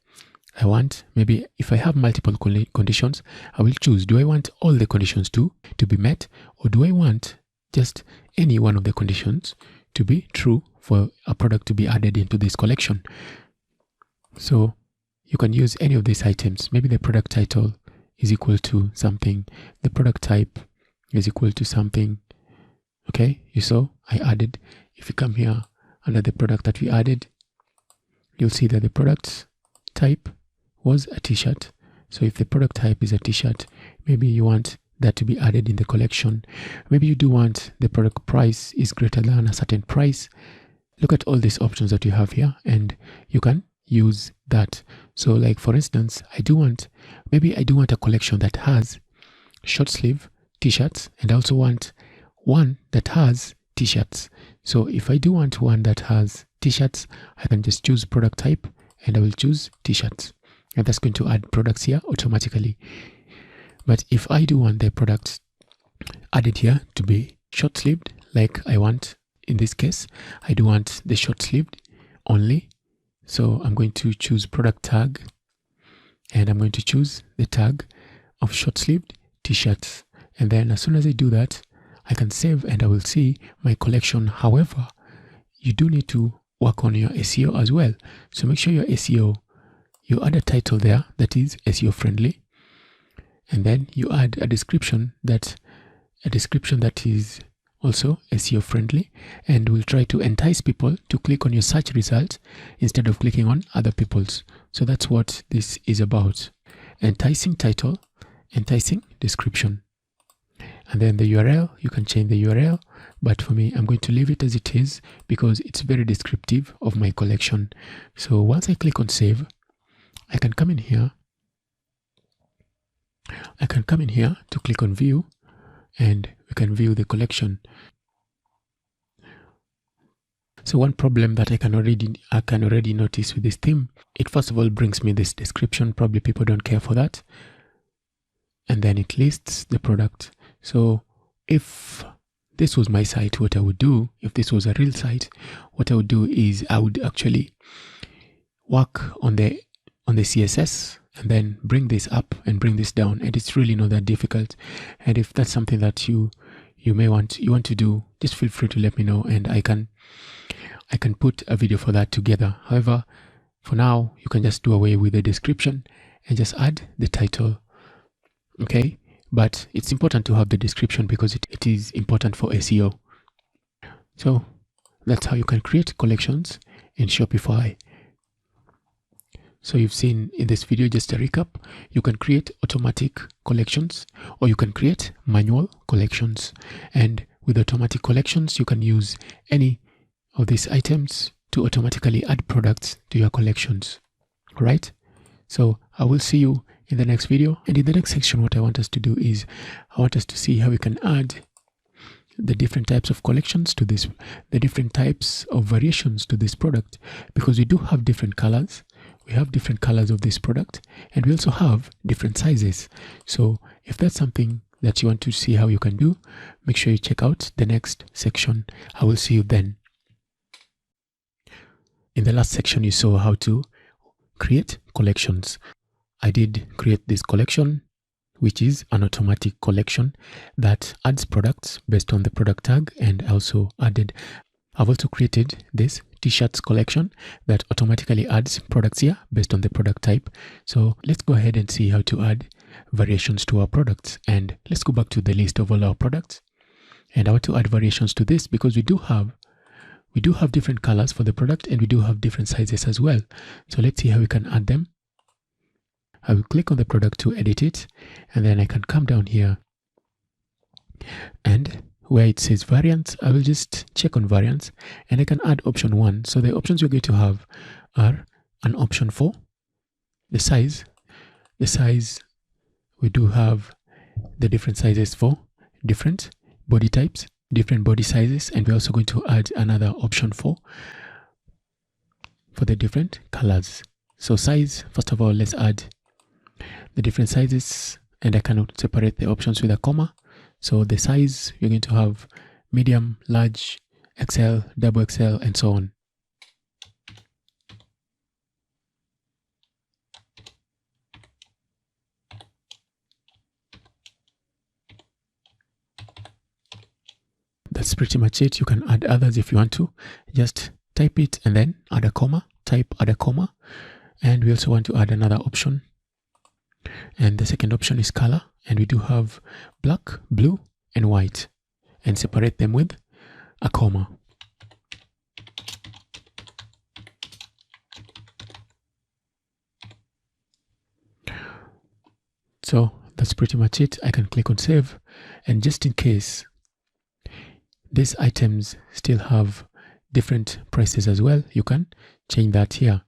I want, maybe if I have multiple conditions, I will choose, do I want all the conditions to be met, or do I want just any one of the conditions to be true for a product to be added into this collection? So you can use any of these items. Maybe the product title is equal to something, the product type is equal to something. Okay, you saw I added. If you come here under the product that we added, you'll see that the product type was a t-shirt. So if the product type is a t-shirt, maybe you want that to be added in the collection. Maybe you do want the product price is greater than a certain price. Look at all these options that you have here, and you can use that. So like for instance, maybe I do want a collection that has short sleeve t-shirts, and I also want one that has t-shirts. So if I do want one that has t-shirts, I can just choose product type and I will choose t-shirts, and that's going to add products here automatically. But if I do want the products added here to be short sleeved, like I want in this case, I do want the short sleeved only. So I'm going to choose product tag, and I'm going to choose the tag of short sleeved t-shirts. And then as soon as I do that, I can save and I will see my collection. However, you do need to work on your SEO as well. So make sure your SEO, you add a title there that is SEO friendly. And then you add a description that is also SEO friendly, and will try to entice people to click on your search results instead of clicking on other people's. So that's what this is about. Enticing title, enticing description. And then the URL, you can change the URL, but for me, I'm going to leave it as it is because it's very descriptive of my collection. So once I click on save, I can come in here. To click on view, and we can view the collection. So one problem that I can already notice with this theme, it first of all brings me this description. Probably people don't care for that. And then it lists the product. So if this was my site, what I would do, if this was a real site, what I would do is I would actually work on the CSS and then bring this up and bring this down, and it's really not that difficult. And if that's something that you want to do, just feel free to let me know, and I can put a video for that together. However, for now, you can just do away with the description and just add the title. Okay, but it's important to have the description because it is important for SEO. So that's how you can create collections in Shopify. So you've seen in this video, just a recap, you can create automatic collections or you can create manual collections. And with automatic collections, you can use any of these items to automatically add products to your collections. All right? So I will see you in the next video. And in the next section, what I want us to do is I want us to see how we can add the different types of collections to this, the different types of variations to this product, because we do have different colors. We have different colors of this product, and we also have different sizes. So if that's something that you want to see how you can do, make sure you check out the next section. I will see you then. In the last section, you saw how to create collections. I did create this collection, which is an automatic collection that adds products based on the product tag, and I've also created this t-shirts collection that automatically adds products here based on the product type. So let's go ahead and see how to add variations to our products. And let's go back to the list of all our products. And I want to add variations to this because we do have different colors for the product, and we do have different sizes as well. So let's see how we can add them. I will click on the product to edit it, and then I can come down here, and where it says variants, I will just check on variants, and I can add option 1. So the options we're going to have are an option for the size. The size, we do have the different sizes for different body types, different body sizes, and we're also going to add another option for the different colors. So size, first of all, let's add the different sizes, and I cannot separate the options with a comma. So the size, you're going to have medium, large, XL, double XL, and so on. That's pretty much it. You can add others if you want to. Just type it and then add a comma, type, add a comma. And we also want to add another option. And the second option is color. And we do have black, blue, and white. And separate them with a comma. So that's pretty much it. I can click on save. And just in case these items still have different prices as well, you can change that here.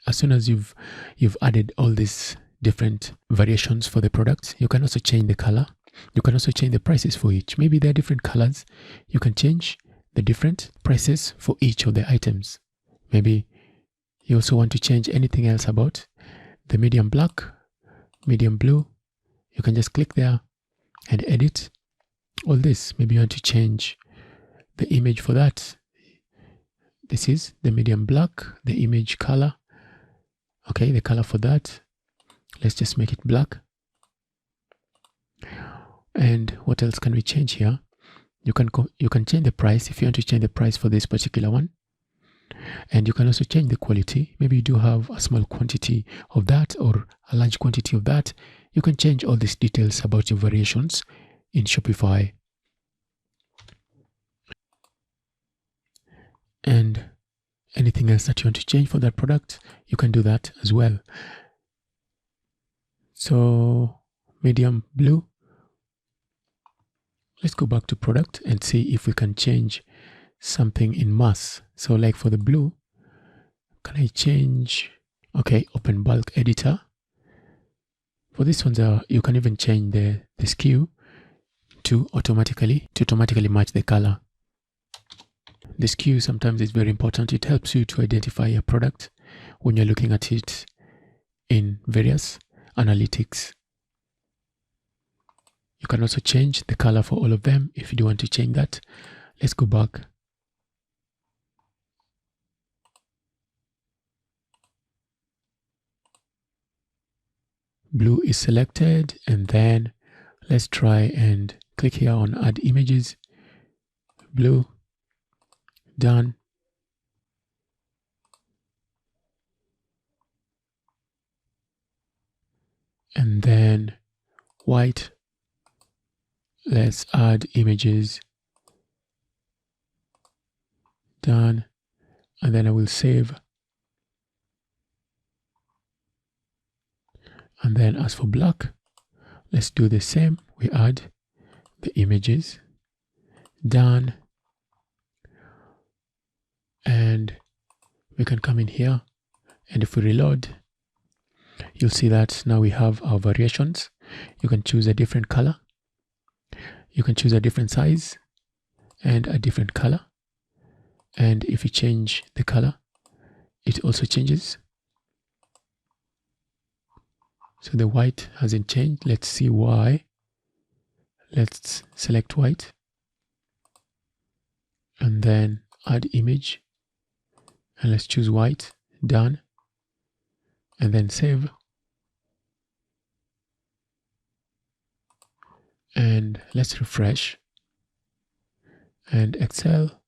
As soon as you've added all these different variations for the products, you can also change the color. You can also change the prices for each. Maybe there are different colors. You can change the different prices for each of the items. Maybe you also want to change anything else about the medium black, medium blue. You can just click there and edit all this. Maybe you want to change the image for that. This is the medium black, the image color. Okay, the color for that. Let's just make it black. And what else can we change here? You can change the price if you want to change the price for this particular one. And you can also change the quality. Maybe you do have a small quantity of that or a large quantity of that. You can change all these details about your variations in Shopify. And anything else that you want to change for that product, you can do that as well. So medium blue. Let's go back to product and see if we can change something in mass. So like for the blue, can I change? Okay, open bulk editor. For this one, you can even change the skew to automatically match the color. The skew sometimes is very important. It helps you to identify your product when you're looking at it in various analytics. You can also change the color for all of them if you do want to change that. Let's go back. Blue is selected, and then let's try and click here on add images. Blue, done. And then white, let's add images, done. And then I will save. And then as for black, let's do the same. We add the images, done. And we can come in here, and if we reload, you'll see that now we have our variations. You can choose a different color. You can choose a different size and a different color. And if you change the color, it also changes. So the white hasn't changed. Let's see why. Let's select white and then add image, and let's choose white, done, and then save. And let's refresh and Excel.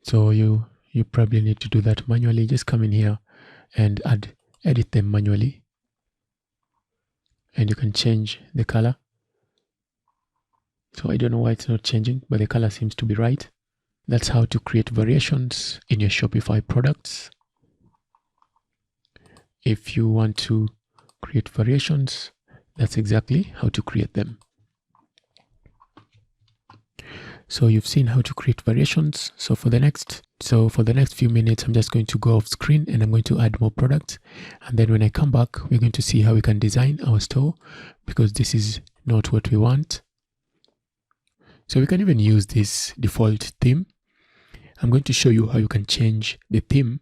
So you probably need to do that manually. Just come in here and edit them manually. And you can change the color. So I don't know why it's not changing, but the color seems to be right. That's how to create variations in your Shopify products. If you want to create variations, that's exactly how to create them. So you've seen how to create variations. So for the next few minutes, I'm just going to go off screen and I'm going to add more products. And then when I come back, we're going to see how we can design our store, because this is not what we want. So we can even use this default theme. I'm going to show you how you can change the theme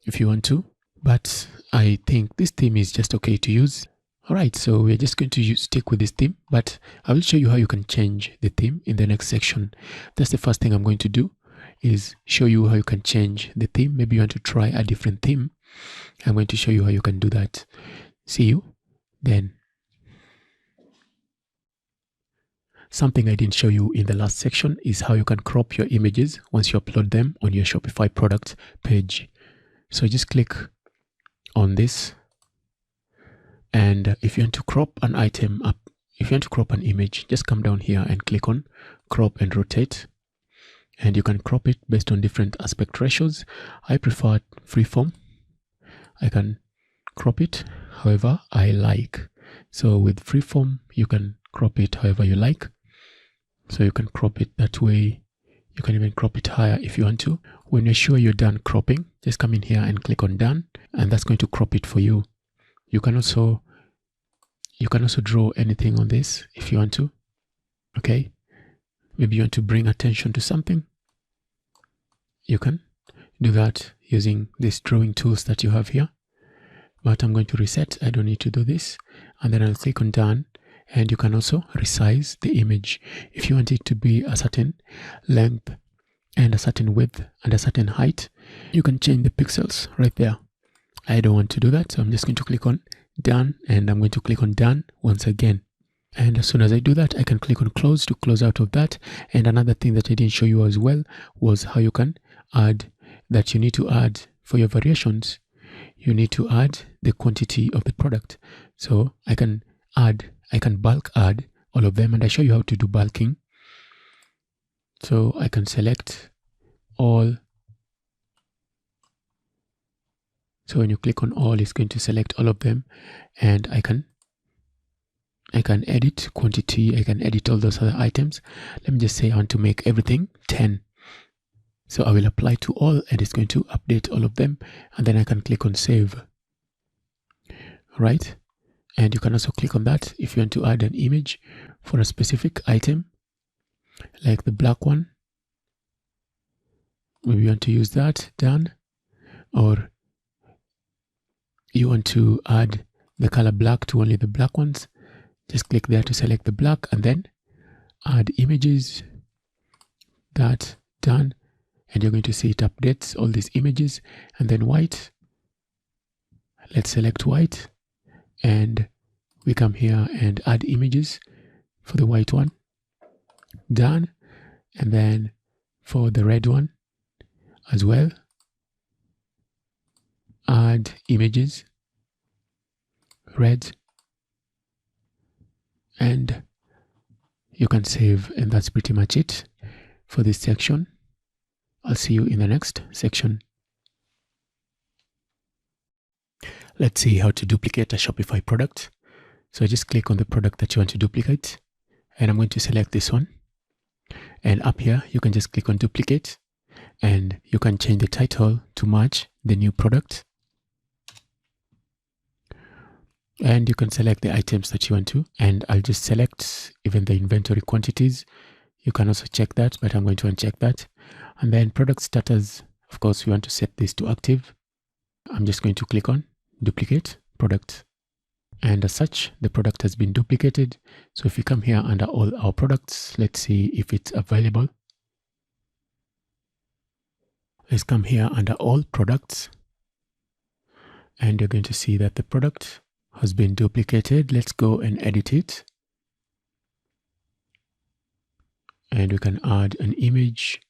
if you want to, but I think this theme is just okay to use. All right, so we're just going to stick with this theme, but I will show you how you can change the theme in the next section. That's the first thing I'm going to do, is show you how you can change the theme. Maybe you want to try a different theme. I'm going to show you how you can do that. See you then. Something I didn't show you in the last section is how you can crop your images once you upload them on your Shopify product page. So just click on this. And if you want to crop an item up, if you want to crop an image, just come down here and click on crop and rotate. And you can crop it based on different aspect ratios. I prefer freeform. I can crop it however I like. So with freeform, you can crop it however you like. So you can crop it that way. You can even crop it higher if you want to. When you're sure you're done cropping, just come in here and click on done, and that's going to crop it for you. You can also draw anything on this if you want to. Okay, maybe you want to bring attention to something. You can do that using these drawing tools that you have here. But I'm going to reset. I don't need to do this. And then I'll click on done. And you can also resize the image. If you want it to be a certain length and a certain width and a certain height, you can change the pixels right there. I don't want to do that, so I'm just going to click on done, and I'm going to click on done once again. And as soon as I do that, I can click on close to close out of that. And another thing that I didn't show you as well was how you can add, that you need to add for your variations. You need to add the quantity of the product. So I can bulk add all of them, and I show you how to do bulking. So I can select all. So when you click on all, it's going to select all of them, and I can edit quantity. I can edit all those other items. Let me just say I want to make everything 10. So I will apply to all, and it's going to update all of them, and then I can click on save. All right. And you can also click on that if you want to add an image for a specific item, like the black one. Maybe you want to use that, done. or you want to add the color black to only the black ones, just click there to select the black and then add images. That done, and you're going to see it updates all these images. And then white, let's select white, and we come here and add images for the white one. Done. And then for the red one as well, add images, red, and you can save, and that's pretty much it for this section. I'll see you in the next section. Let's see how to duplicate a Shopify product. So just click on the product that you want to duplicate, and I'm going to select this one. And up here, you can just click on duplicate, and you can change the title to match the new product. And you can select the items that you want to, and I'll just select even the inventory quantities. You can also check that, but I'm going to uncheck that. And then product status, of course, we want to set this to active. I'm just going to click on duplicate product. And as such, the product has been duplicated. So if you come here under all our products, let's see if it's available. Let's come here under all products. And you're going to see that the product has been duplicated. Let's go and edit it. And we can add an image.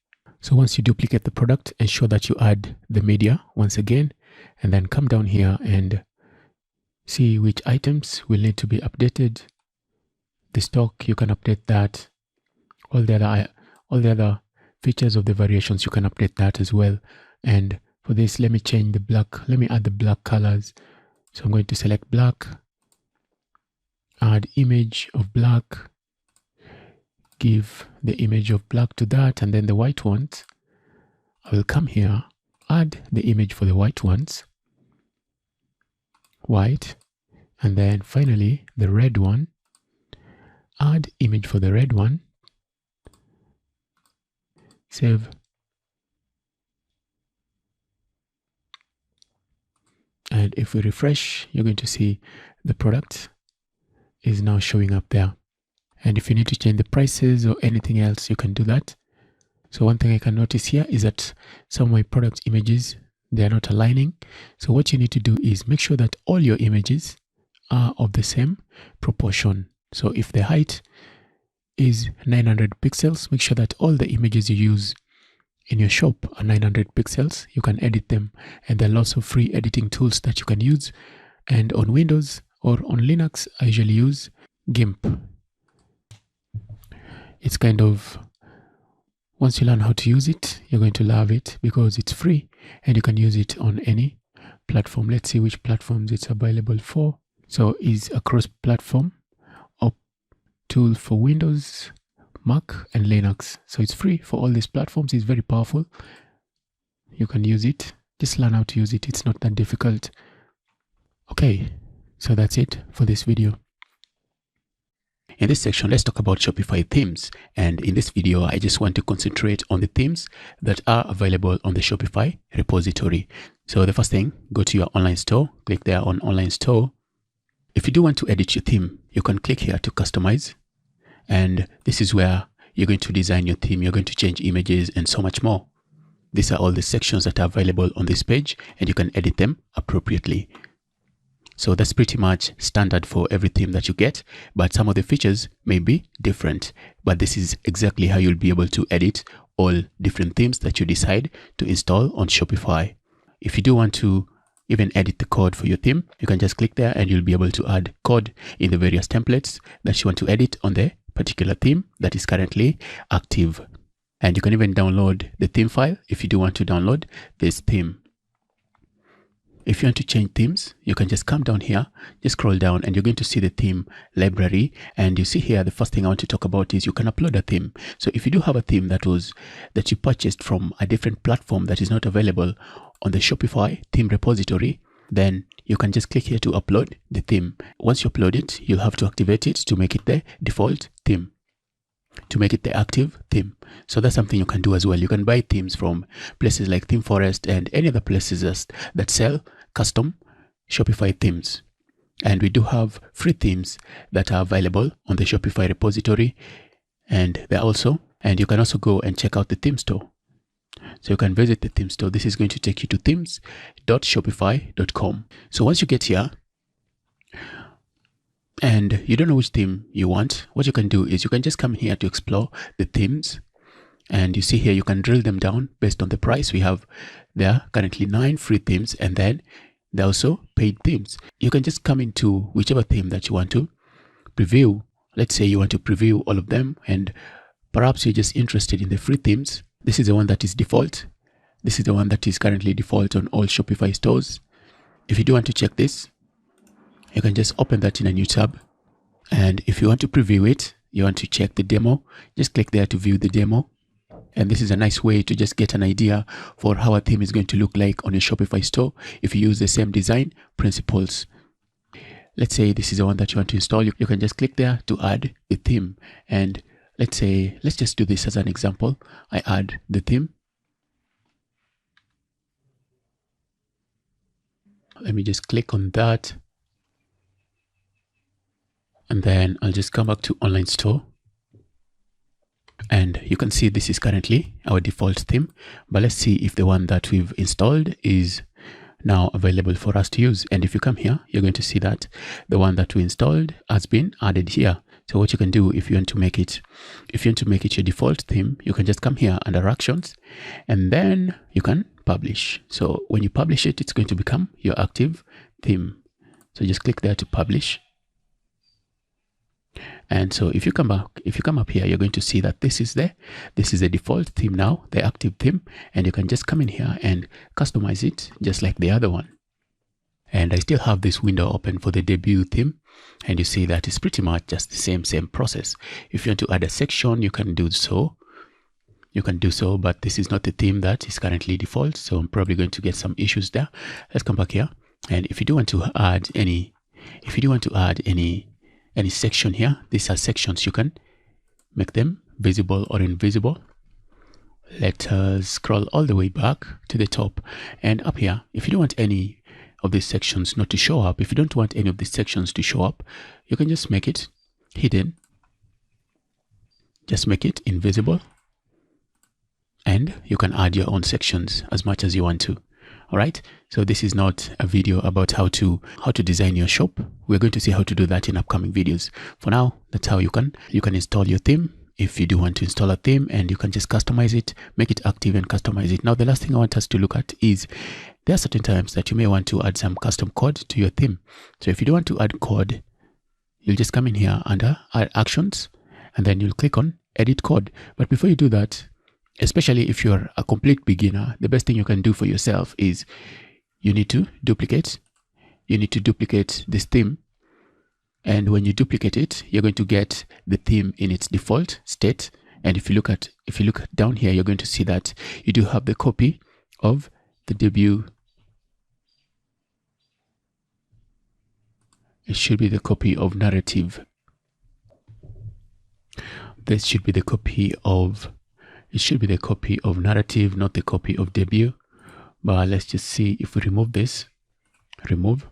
So once you duplicate the product, ensure that you add the media once again, and then come down here and see which items will need to be updated. The stock, you can update that. All the other features of the variations, you can update that as well. And for this, let me change the black. Let me add the black colors. So I'm going to select black, add image of black, give the image of black to that, and then the white ones, I will come here, add the image for the white ones, white, and then finally the red one, add image for the red one, save, and if we refresh, you're going to see the product is now showing up there. And if you need to change the prices or anything else, you can do that. So one thing I can notice here is that some of my product images, they are not aligning. So what you need to do is make sure that all your images are of the same proportion. So if the height is 900 pixels, make sure that all the images you use in your shop are 900 pixels. You can edit them, and there are lots of free editing tools that you can use. And on Windows or on Linux, I usually use GIMP. It's kind of, once you learn how to use it, you're going to love it because it's free and you can use it on any platform. Let's see which platforms it's available for. So it's a cross-platform tool for Windows, Mac, and Linux. So it's free for all these platforms. It's very powerful. You can use it. Just learn how to use it. It's not that difficult. Okay, so that's it for this video. In this section, let's talk about Shopify themes. And in this video, I just want to concentrate on the themes that are available on the Shopify repository. So the first thing, go to your online store, click there on online store. If you do want to edit your theme, you can click here to customize. And this is where you're going to design your theme. You're going to change images and so much more. These are all the sections that are available on this page, and you can edit them appropriately. So that's pretty much standard for every theme that you get, but some of the features may be different. But this is exactly how you'll be able to edit all different themes that you decide to install on Shopify. If you do want to even edit the code for your theme, you can just click there and you'll be able to add code in the various templates that you want to edit on the particular theme that is currently active. And you can even download the theme file if you do want to download this theme. If you want to change themes, you can just come down here, just scroll down, and you're going to see the theme library. And you see here, the first thing I want to talk about is you can upload a theme. So if you do have a theme that you purchased from a different platform that is not available on the Shopify theme repository, then you can just click here to upload the theme. Once you upload it, you'll have to activate it to make it the default theme. to make it the active theme. So that's something you can do as well. You can buy themes from places like Theme Forest and any other places that sell custom Shopify themes. And we do have free themes that are available on the Shopify repository, and you can also go and check out the theme store. So you can visit the theme store. This is going to take you to themes.shopify.com. So once you get here and you don't know which theme you want, what you can do is you can just come here to explore the themes. And you see here, you can drill them down based on the price. There are currently 9 free themes, and then there are also paid themes. You can just come into whichever theme that you want to preview. Let's say you want to preview all of them, and perhaps you're just interested in the free themes. This is the one that is default. This is the one that is currently default on all Shopify stores. If you do want to check this, you can just open that in a new tab. And if you want to preview it, you want to check the demo, just click there to view the demo. And this is a nice way to just get an idea for how a theme is going to look like on your Shopify store if you use the same design principles. Let's say this is the one that you want to install. You can just click there to add the theme. And let's just do this as an example. I add the theme. Let me just click on that. And then I'll just come back to online store. And you can see this is currently our default theme, but let's see if the one that we've installed is now available for us to use. And if you come here, you're going to see that the one that we installed has been added here. So what you can do if you want to make it your default theme, you can just come here under actions, and then you can publish. So when you publish it, it's going to become your active theme. So just click there to publish. And so if you come up here, you're going to see that this is the default theme now, the active theme, and you can just come in here and customize it just like the other one. And I still have this window open for the debut theme, and you see that it's pretty much just the same process. If you want to add a section, you can do so. But this is not the theme that is currently default, so I'm probably going to get some issues there. Let's come back here, and if you do want to add any section here, these are sections. You can make them visible or invisible. Let us scroll all the way back to the top, and up here, if you don't want any of these sections not to show up, if you don't want any of these sections to show up, you can just make it hidden, just make it invisible, and you can add your own sections as much as you want to. All right, so this is not a video about how to design your shop. We're going to see how to do that in upcoming videos. For now, that's how you can install your theme. If you do want to install a theme, and you can just customize it, make it active and customize it. Now, the last thing I want us to look at is there are certain times that you may want to add some custom code to your theme. So if you do want to add code, you'll just come in here under Add Actions, and then you'll click on Edit Code. But before you do that, especially if you're a complete beginner, the best thing you can do for yourself is you need to duplicate this theme. And when you duplicate it, you're going to get the theme in its default state. And if you look down here, you're going to see that you do have the copy of the debut. It should be the copy of narrative. This should be the copy of narrative, not the copy of debut. But let's just see if we remove this. Remove.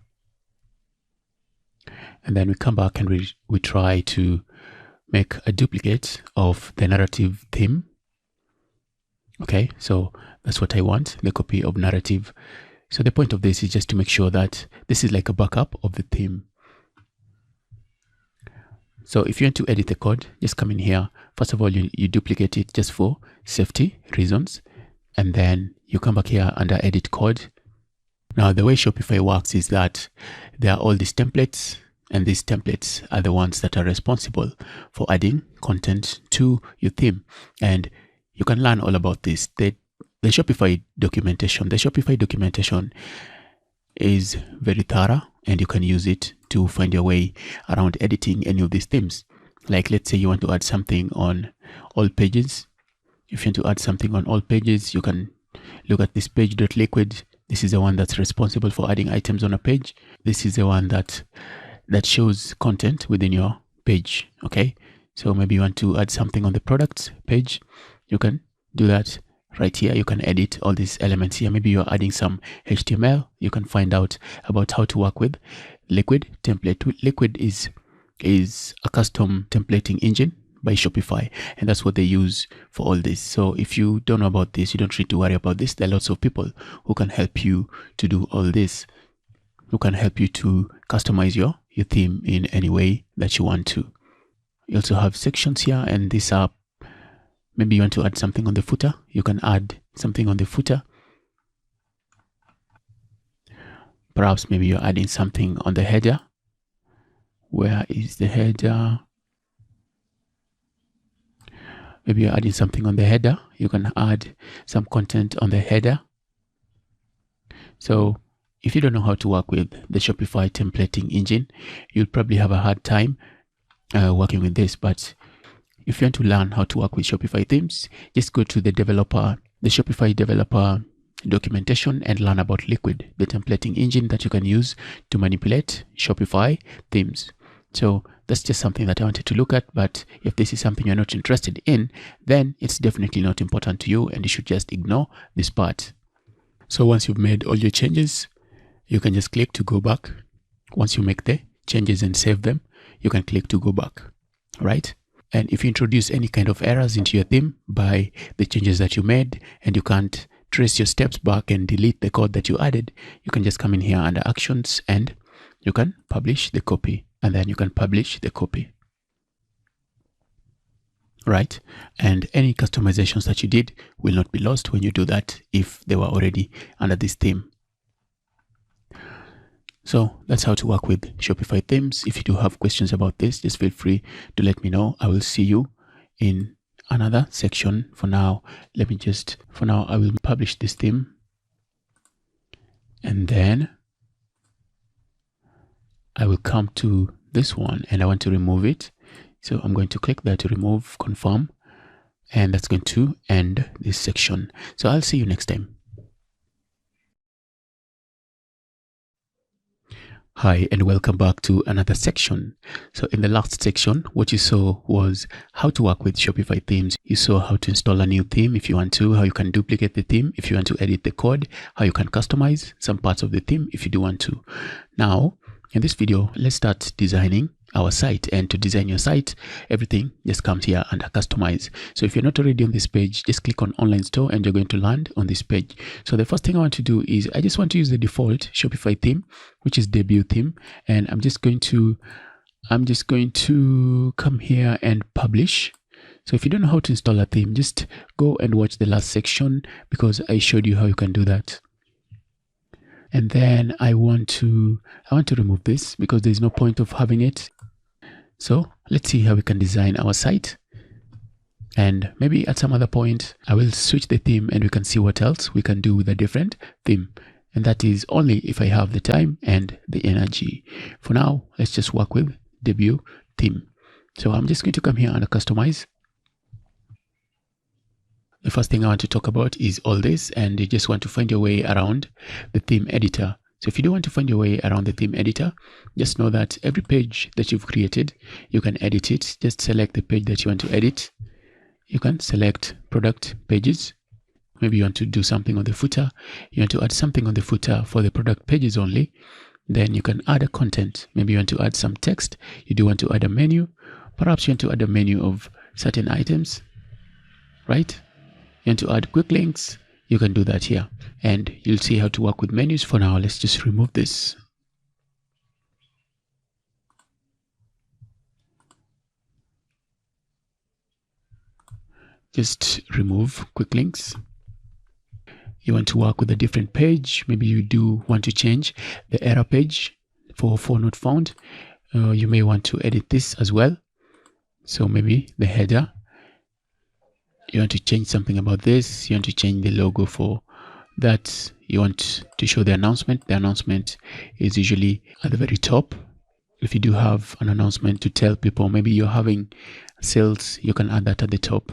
And then we come back and we try to make a duplicate of the narrative theme. Okay, so that's what I want, the copy of narrative. So the point of this is just to make sure that this is like a backup of the theme. So if you want to edit the code, just come in here. First of all, you duplicate it just for safety reasons. And then you come back here under Edit Code. Now, the way Shopify works is that there are all these templates, and these templates are the ones that are responsible for adding content to your theme. And you can learn all about this. The Shopify documentation is very thorough, and you can use it to find your way around editing any of these themes. Like, let's say you want to add something on all pages. If you want to add something on all pages, you can look at this page.liquid. This is the one that's responsible for adding items on a page. This is the one that shows content within your page. Okay, So maybe you want to add something on the products page. You can do that right here. You can edit all these elements here. Maybe you're adding some HTML. You can find out about how to work with Liquid template. Liquid is a custom templating engine by Shopify, and that's what they use for all this. So if you don't know about this, you don't need to worry about this. There are lots of people who can help you to do all this, who can help you to customize your theme in any way that you want to. You also have sections here, and these are, maybe you want to add something on the footer. You can add something on the footer. Perhaps maybe you're adding something on the header. Where is the header? Maybe you're adding something on the header. You can add some content on the header. So if you don't know how to work with the Shopify templating engine, you'll probably have a hard time working with this. But if you want to learn how to work with Shopify themes, just go to the Shopify developer documentation and learn about Liquid, the templating engine that you can use to manipulate Shopify themes. So that's just something that I wanted to look at. But if this is something you're not interested in, then it's definitely not important to you, and you should just ignore this part. So once you've made all your changes, you can just click to go back. Once you make the changes and save them, you can click to go back, right? And if you introduce any kind of errors into your theme by the changes that you made, and you can't trace your steps back and delete the code that you added, you can just come in here under actions and you can publish the copy, and then you can publish the copy, right? And any customizations that you did will not be lost when you do that if they were already under this theme. So that's how to work with Shopify themes. If you do have questions about this, just feel free to let me know. I will see you in another section. For now, I will publish this theme, and then I will come to this one and I want to remove it. So I'm going to click there to remove, confirm, and that's going to end this section. So I'll see you next time. Hi, and welcome back to another section. So in the last section, what you saw was how to work with Shopify themes. You saw how to install a new theme if you want to, how you can duplicate the theme if you want to edit the code, how you can customize some parts of the theme if you do want to. Now, in this video, let's start designing our site. And to design your site, everything just comes here under customize. So if you're not already on this page, just click on online store and you're going to land on this page. So the first thing I want to do is I just want to use the default Shopify theme, which is debut theme, and I'm just going to come here and publish. So if you don't know how to install a theme, just go and watch the last section because I showed you how you can do that. And then I want to remove this because there's no point of having it. So let's see how we can design our site. And maybe at some other point, I will switch the theme and we can see what else we can do with a different theme. And that is only if I have the time and the energy. For now, let's just work with debut theme. So I'm just going to come here under customize. The first thing I want to talk about is all this, and you just want to find your way around the theme editor. So if you do want to find your way around the theme editor, just know that every page that you've created, you can edit it. Just select the page that you want to edit. You can select product pages. Maybe you want to do something on the footer. You want to add something on the footer for the product pages only. Then you can add a content. Maybe you want to add some text. You do want to add a menu. Perhaps you want to add a menu of certain items, right? You want to add quick links, you can do that here, and you'll see how to work with menus. For now, let's just remove this. Just remove quick links. You want to work with a different page. Maybe you do want to change the error page for not found. You may want to edit this as well. So maybe the header, you want to change something about this. You want to change the logo for that. You want to show the announcement. The announcement is usually at the very top. If you do have an announcement to tell people, maybe you're having sales, you can add that at the top.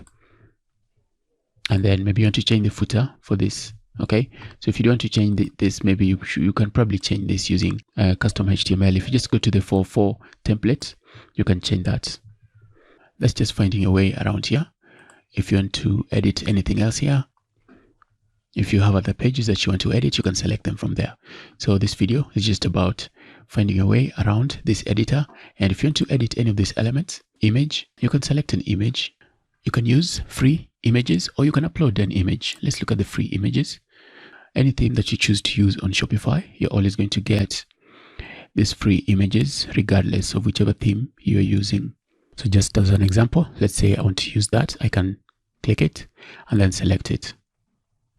And then maybe you want to change the footer for this. Okay, so if you don't want to change this, maybe you can probably change this using custom HTML. If you just go to the 4.4 template, you can change that. Let's just find your way around here. If you want to edit anything else here, if you have other pages that you want to edit, you can select them from there. So this video is just about finding your way around this editor. And if you want to edit any of these elements, image, you can select an image. You can use free images or you can upload an image. Let's look at the free images. Anything that you choose to use on Shopify, you're always going to get these free images regardless of whichever theme you're using. So just as an example, let's say I want to use that. I can click it and then select it.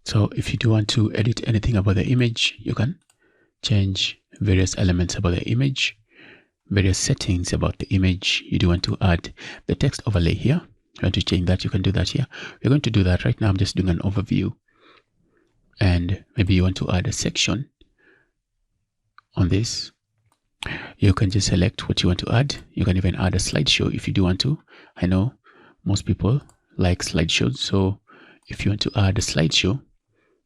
So if you do want to edit anything about the image, you can change various elements about the image, various settings about the image. You do want to add the text overlay here. You want to change that, you can do that here. We're going to do that right now. I'm just doing an overview. And maybe you want to add a section on this. You can just select what you want to add. You can even add a slideshow if you do want to. I know most people like slideshows. So if you want to add a slideshow,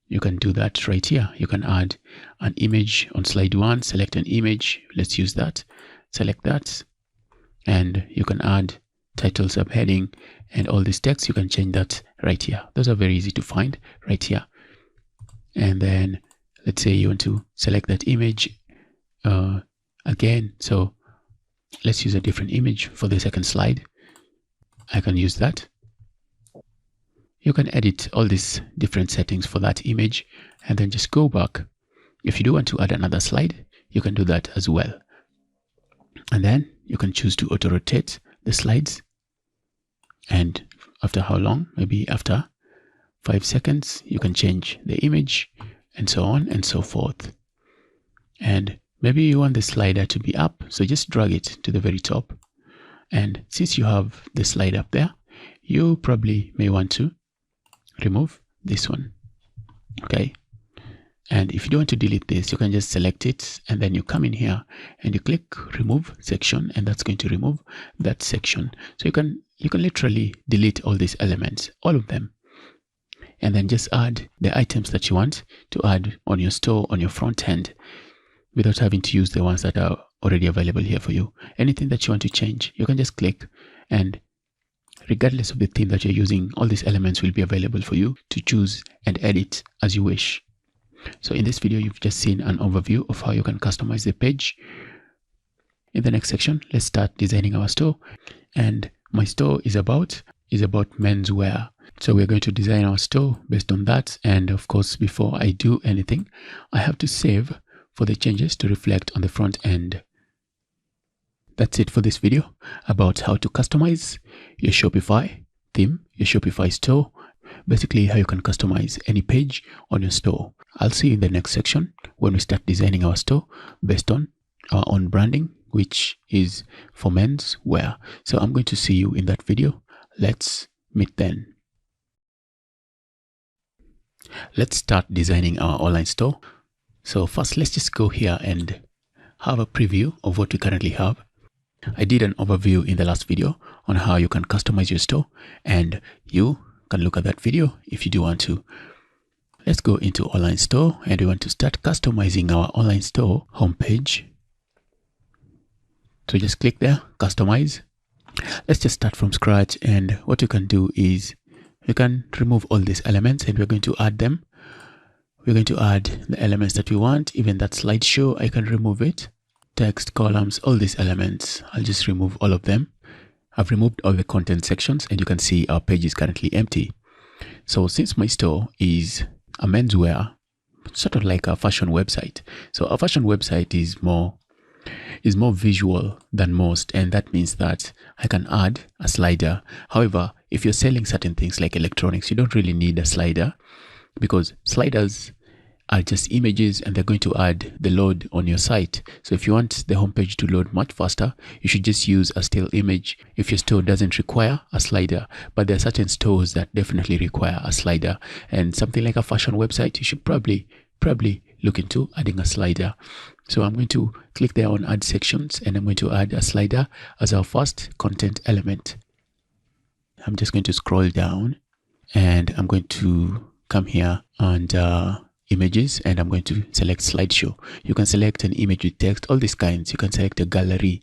you can do that right here. You can add an image on slide 1, select an image. Let's use that. Select that. And you can add title, subheading, and all this text. You can change that right here. Those are very easy to find right here. And then let's say you want to select that image again. So let's use a different image for the second slide. I can use that. You can edit all these different settings for that image and then just go back. If you do want to add another slide, you can do that as well. And then you can choose to auto rotate the slides. And after how long? Maybe after 5 seconds, you can change the image and so on and so forth. And maybe you want the slider to be up, so just drag it to the very top. And since you have the slide up there, you probably may want to remove this one. Okay. And if you don't want to delete this, you can just select it and then you come in here and you click remove section, and that's going to remove that section. So you can literally delete all these elements, all of them, and then just add the items that you want to add on your store, on your front end, without having to use the ones that are already available here for you. Anything that you want to change, you can just click, and regardless of the theme that you're using, all these elements will be available for you to choose and edit as you wish. So in this video, you've just seen an overview of how you can customize the page. In the next section, let's start designing our store. And my store is about menswear. So we're going to design our store based on that. And of course, before I do anything, I have to save for the changes to reflect on the front end. That's it for this video about how to customize your Shopify theme, your Shopify store, basically how you can customize any page on your store. I'll see you in the next section when we start designing our store based on our own branding, which is for men's wear. So I'm going to see you in that video. Let's meet then. Let's start designing our online store. So first, let's just go here and have a preview of what we currently have. I did an overview in the last video on how you can customize your store, and you can look at that video if you do want to. Let's go into online store, and we want to start customizing our online store homepage. So just click there, customize. Let's just start from scratch, and what you can do is you can remove all these elements and we're going to add them. We're going to add the elements that we want. Even that slideshow, I can remove it. Text, columns, all these elements, I'll just remove all of them. I've removed all the content sections, and you can see our page is currently empty. So since my store is a menswear, sort of like a fashion website, so a fashion website is more visual than most, and that means that I can add a slider. However, if you're selling certain things like electronics, you don't really need a slider, because sliders are just images and they're going to add the load on your site. So if you want the homepage to load much faster, you should just use a still image if your store doesn't require a slider. But there are certain stores that definitely require a slider, and something like a fashion website, you should probably look into adding a slider. So I'm going to click there on add sections, and I'm going to add a slider as our first content element. I'm just going to scroll down, and I'm going to come here and images, and I'm going to select slideshow. You can select an image with text, all these kinds. You can select a gallery,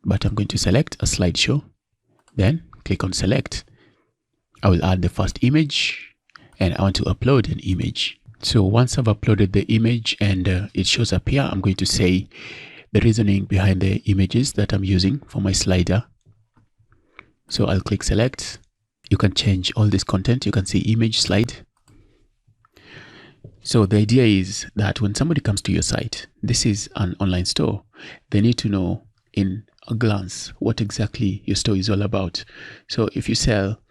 but I'm going to select a slideshow Then click on select. I will add the first image and I want to upload an image. So once I've uploaded the image and it shows up here, I'm going to say the reasoning behind the images that I'm using for my slider. So I'll click select. You can change all this content. You can see image, slide. So the idea is that when somebody comes to your site, this is an online store, they need to know in a glance what exactly your store is all about. So if you sell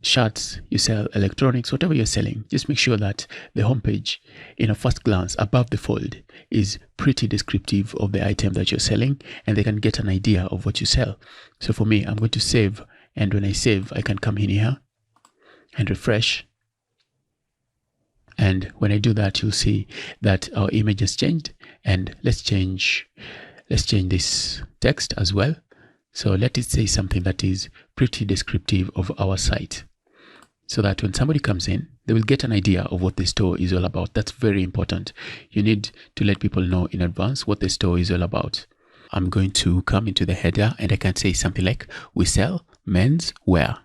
shirts, you sell electronics, whatever you're selling, just make sure that the homepage in a first glance above the fold is pretty descriptive of the item that you're selling, and they can get an idea of what you sell. So for me, I'm going to save, and when I save, I can come in here and refresh. And when I do that, you'll see that our image has changed. And let's change this text as well. So let it say something that is pretty descriptive of our site, so that when somebody comes in, they will get an idea of what the store is all about. That's very important. You need to let people know in advance what the store is all about. I'm going to come into the header and I can say something like, we sell men's wear.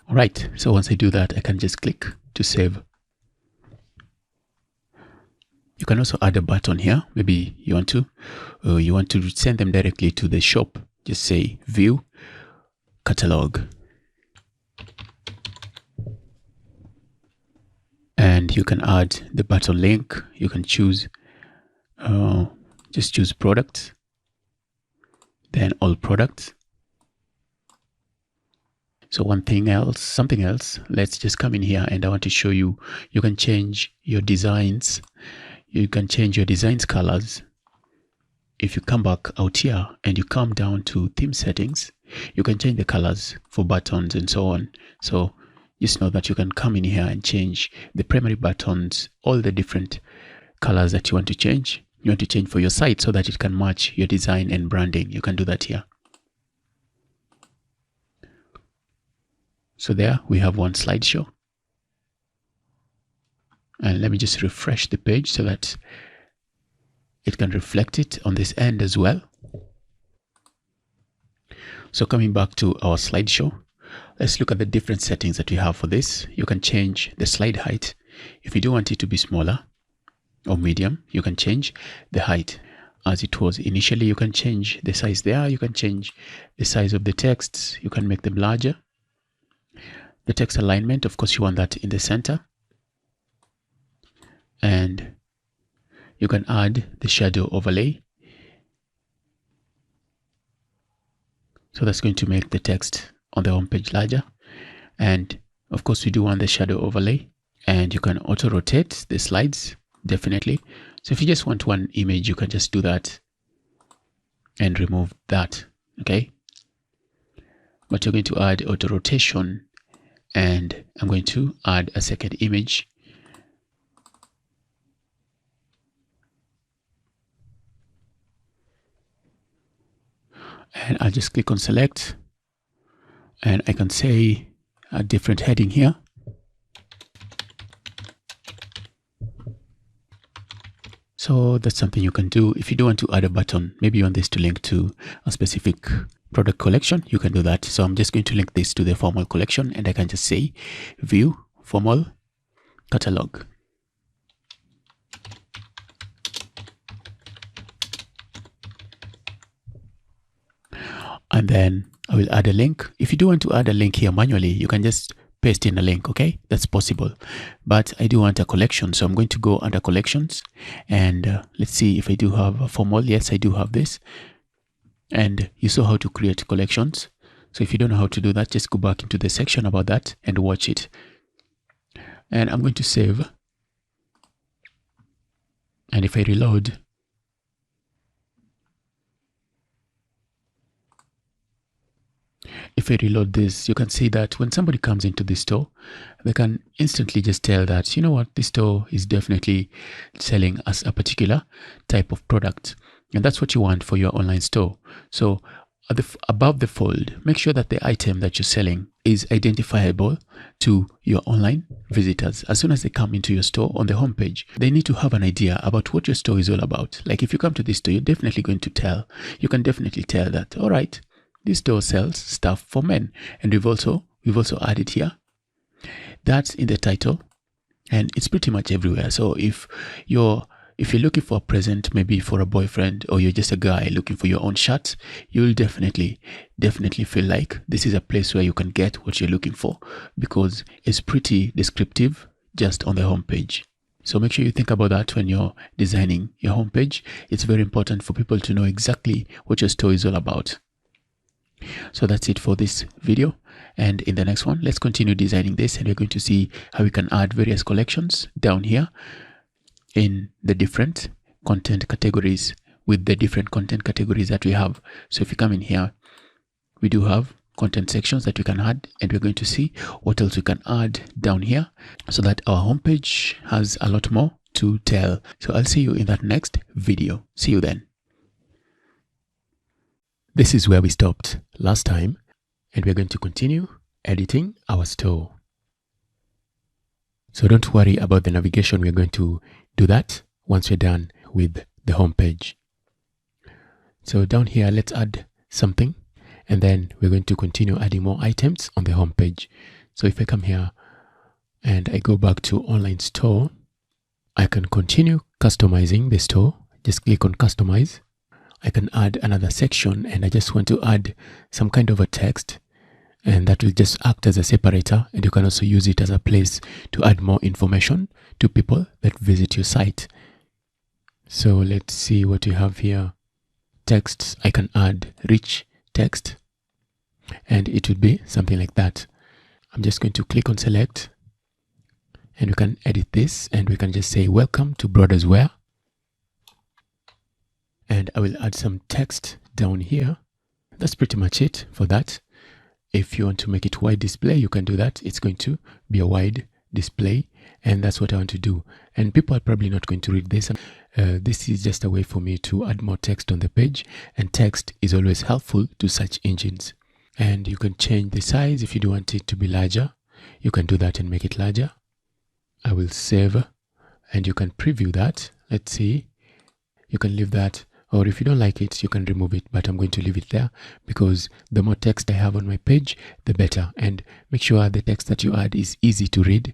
All right, so once I do that, I can just click to save. You can also add a button here. Maybe you want to send them directly to the shop. Just say view catalog. And you can add the button link. You can choose, just choose products, then all products. So something else, let's just come in here and I want to show you, you can change your designs. You can change your designs colors. If you come back out here and you come down to theme settings, you can change the colors for buttons and so on. So just know that you can come in here and change the primary buttons, all the different colors that you want to change. You want to change for your site so that it can match your design and branding. You can do that here. So there we have one slideshow. And let me just refresh the page so that it can reflect it on this end as well. So coming back to our slideshow, let's look at the different settings that we have for this. You can change the slide height. If you do want it to be smaller or medium, you can change the height as it was initially. You can change the size there. You can change the size of the texts. You can make them larger. The text alignment, of course, you want that in the center. And you can add the shadow overlay. So that's going to make the text on the home page larger. And of course, we do want the shadow overlay. And you can auto rotate the slides, definitely. So if you just want one image, you can just do that and remove that, okay? But you're going to add auto rotation, and I'm going to add a second image. And I'll just click on select, and I can say a different heading here. So that's something you can do. If you do want to add a button, maybe you want this to link to a specific product collection, you can do that. So I'm just going to link this to the formal collection, and I can just say view formal catalog. And then I will add a link. If you do want to add a link here manually, you can just paste in a link, okay? That's possible. But I do want a collection, so I'm going to go under collections, and let's see if I do have a formal. Yes, I do have this. And you saw how to create collections. So if you don't know how to do that, just go back into the section about that and watch it. And I'm going to save. And if I reload, this, you can see that when somebody comes into the store, they can instantly just tell that, you know what, this store is definitely selling us a particular type of product. And that's what you want for your online store. So above the fold, make sure that the item that you're selling is identifiable to your online visitors. As soon as they come into your store on the homepage, they need to have an idea about what your store is all about. Like if you come to this store, you're definitely going to tell, you can definitely tell that, all right, this store sells stuff for men. And we've also added here, that's in the title, and it's pretty much everywhere. So if you're looking for a present, maybe for a boyfriend, or you're just a guy looking for your own shirt, you'll definitely feel like this is a place where you can get what you're looking for, because it's pretty descriptive just on the homepage. So make sure you think about that when you're designing your homepage. It's very important for people to know exactly what your store is all about. So that's it for this video, and in the next one, let's continue designing this, and we're going to see how we can add various collections down here in the different content categories with the different content categories that we have. So if you come in here, we do have content sections that we can add, and we're going to see what else we can add down here so that our homepage has a lot more to tell. So I'll see you in that next video. See you then. This is where we stopped last time, and we're going to continue editing our store. So don't worry about the navigation. We're going to do that once we're done with the home page. So down here, let's add something, and then we're going to continue adding more items on the home page. So if I come here and I go back to online store, I can continue customizing the store. Just click on customize. I can add another section, and I just want to add some kind of a text, and that will just act as a separator, and you can also use it as a place to add more information to people that visit your site. So let's see what we have here. Texts, I can add rich text, and it would be something like that. I'm just going to click on select, and we can edit this, and we can just say welcome to Brothers Wear. And I will add some text down here. That's pretty much it for that. If you want to make it wide display, you can do that. It's going to be a wide display, and that's what I want to do. And people are probably not going to read this. This is just a way for me to add more text on the page, and text is always helpful to search engines. And you can change the size. If you do want it to be larger, you can do that and make it larger. I will save, and you can preview that. Let's see. You can leave that, or if you don't like it, you can remove it, but I'm going to leave it there because the more text I have on my page, the better. And make sure the text that you add is easy to read,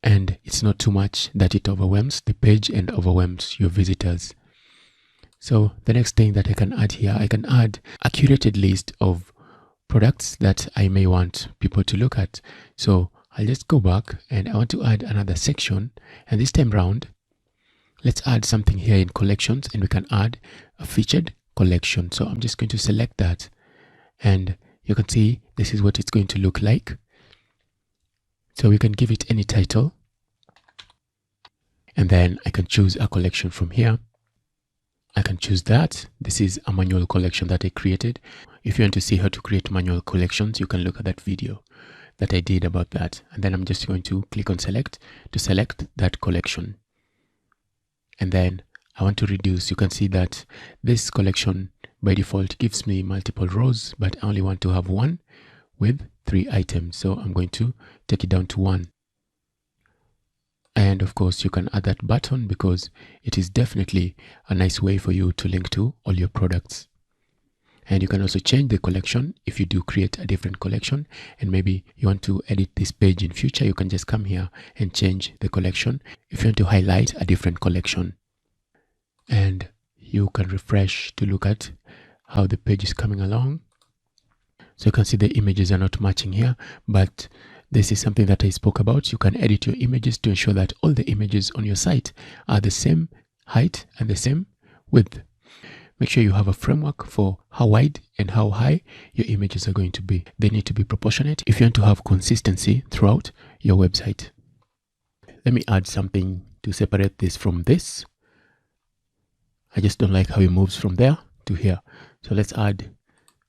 and it's not too much that it overwhelms the page and overwhelms your visitors. So the next thing that I can add here, I can add a curated list of products that I may want people to look at. So I'll just go back, and I want to add another section, and this time round, let's add something here in collections, and we can add a featured collection. So I'm just going to select that, and you can see this is what it's going to look like. So we can give it any title, and then I can choose a collection from here. I can choose that. This is a manual collection that I created. If you want to see how to create manual collections, you can look at that video that I did about that. And then I'm just going to click on select to select that collection. And then I want to reduce. You can see that this collection by default gives me multiple rows, but I only want to have one with 3 items. So I'm going to take it down to 1. And of course, you can add that button because it is definitely a nice way for you to link to all your products. And you can also change the collection if you do create a different collection, and maybe you want to edit this page in future. You can just come here and change the collection if you want to highlight a different collection. And you can refresh to look at how the page is coming along. So you can see the images are not matching here, but this is something that I spoke about. You can edit your images to ensure that all the images on your site are the same height and the same width. Make sure you have a framework for how wide and how high your images are going to be. They need to be proportionate if you want to have consistency throughout your website. Let me add something to separate this from this. I just don't like how it moves from there to here. So let's add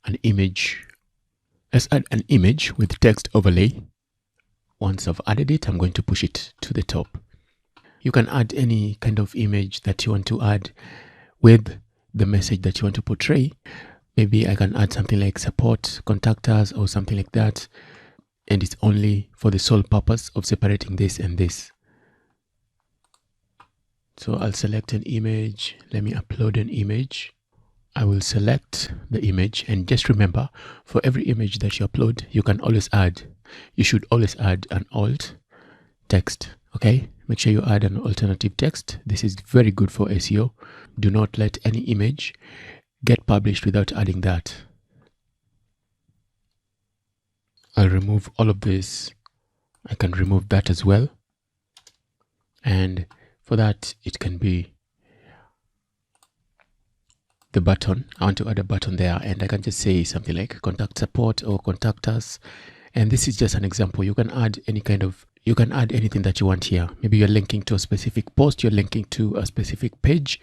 an image. Let's add an image with text overlay. Once I've added it, I'm going to push it to the top. You can add any kind of image that you want to add with the message that you want to portray. Maybe I can add something like support, contact us, or something like that. And it's only for the sole purpose of separating this and this. So I'll select an image. Let me upload an image. I will select the image, and just remember, for every image that you upload, you should always add an alt text. Okay, make sure you add an alternative text. This is very good for SEO. Do not let any image get published without adding that. I'll remove all of this. I can remove that as well. And for that, it can be the button. I want to add a button there, and I can just say something like contact support or contact us. And this is just an example. You can add anything that you want here. Maybe you're linking to a specific post, you're linking to a specific page.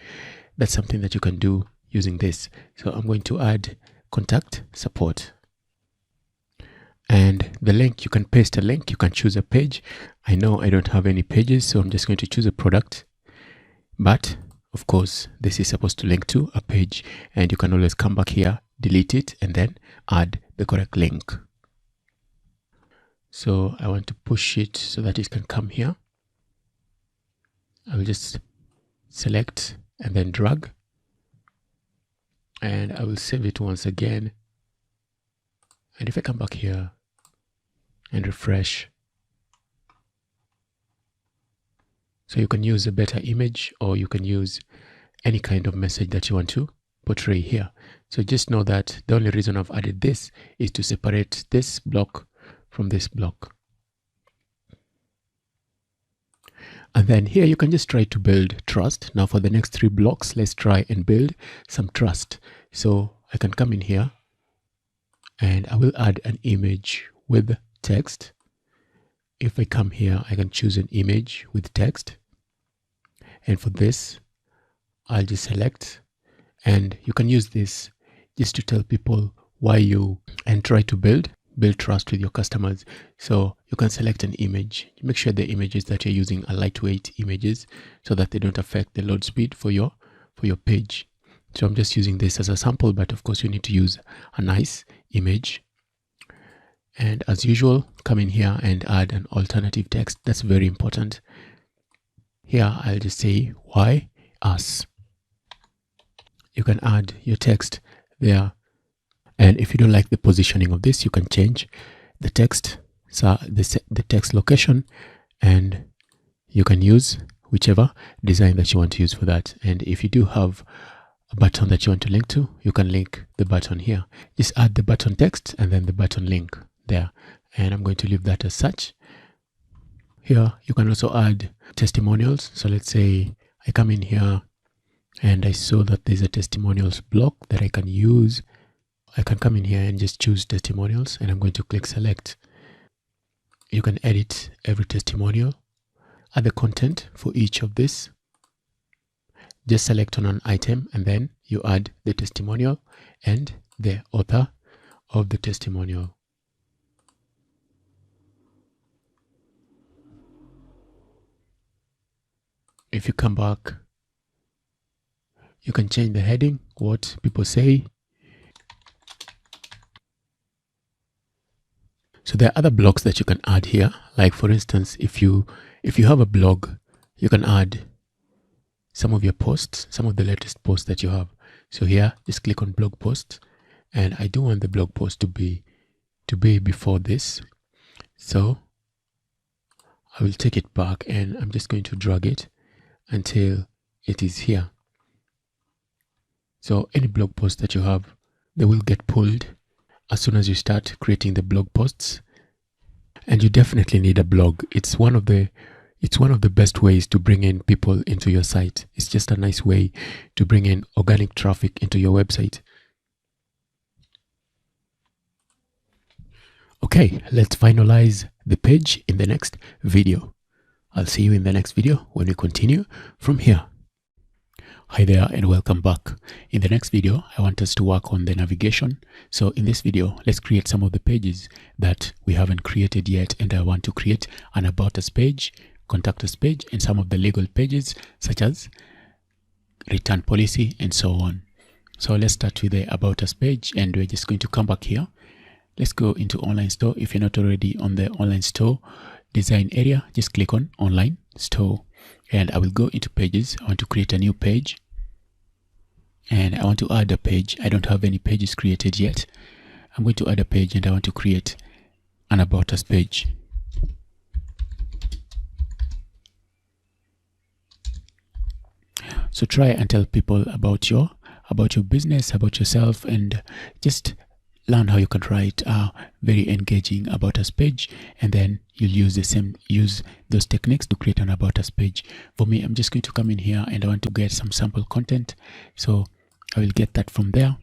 That's something that you can do using this. So I'm going to add contact support. And the link, you can paste a link, you can choose a page. I know I don't have any pages, so I'm just going to choose a product. But of course, this is supposed to link to a page, and you can always come back here, delete it, and then add the correct link. So I want to push it so that it can come here. I will just select and then drag, and I will save it once again. And if I come back here and refresh, so you can use a better image, or you can use any kind of message that you want to portray here. So just know that the only reason I've added this is to separate this block from this block. And then here you can just try to build trust. Now for the next 3 blocks, let's try and build some trust. So I can come in here and I will add an image with text. If I come here, I can choose an image with text. And for this, I'll just select, and you can use this just to tell people why you, and try to build trust with your customers. So you can select an image. Make sure the images that you're using are lightweight images so that they don't affect the load speed for your page. So I'm just using this as a sample, but of course you need to use a nice image. And as usual, come in here and add an alternative text. That's very important. Here, I'll just say, why us? You can add your text there. And if you don't like the positioning of this, you can change the text, so the text location, and you can use whichever design that you want to use for that. And if you do have a button that you want to link to, you can link the button here. Just add the button text and then the button link there. And I'm going to leave that as such. Here, you can also add testimonials. So let's say I come in here and I saw that there's a testimonials block that I can use. I can come in here and just choose testimonials, and I'm going to click select. You can edit every testimonial, add the content for each of this. Just select on an item, and then you add the testimonial and the author of the testimonial. If you come back, you can change the heading, what people say. So there are other blocks that you can add here. Like for instance, if you have a blog, you can add some of your posts, some of the latest posts that you have. So here, just click on blog posts, and I do want the blog post to be before this. So I will take it back, and I'm just going to drag it until it is here. So any blog post that you have, they will get pulled as soon as you start creating the blog posts. And you definitely need a blog. It's one of the best ways to bring in people into your site. It's just a nice way to bring in organic traffic into your website. Okay, let's finalize the page in the next video. I'll see you in the next video when we continue from here. Hi there and welcome back. In the next video, I want us to work on the navigation. So in this video, let's create some of the pages that we haven't created yet. And I want to create an about us page, contact us page, and some of the legal pages such as return policy and so on. So let's start with the About Us page, and we're just going to come back here. Let's go into Online Store. If you're not already on the Online Store design area, just click on Online Store, and I will go into Pages. I want to create a new page, and I want to add a page. I don't have any pages created yet. I'm going to add a page, and I want to create an About Us page. So try and tell people about your business, about yourself, and just learn how you can write a very engaging About Us page, and then you'll use those techniques to create an About Us page. For me, I'm just going to come in here and I want to get some sample content, so I will get that from there,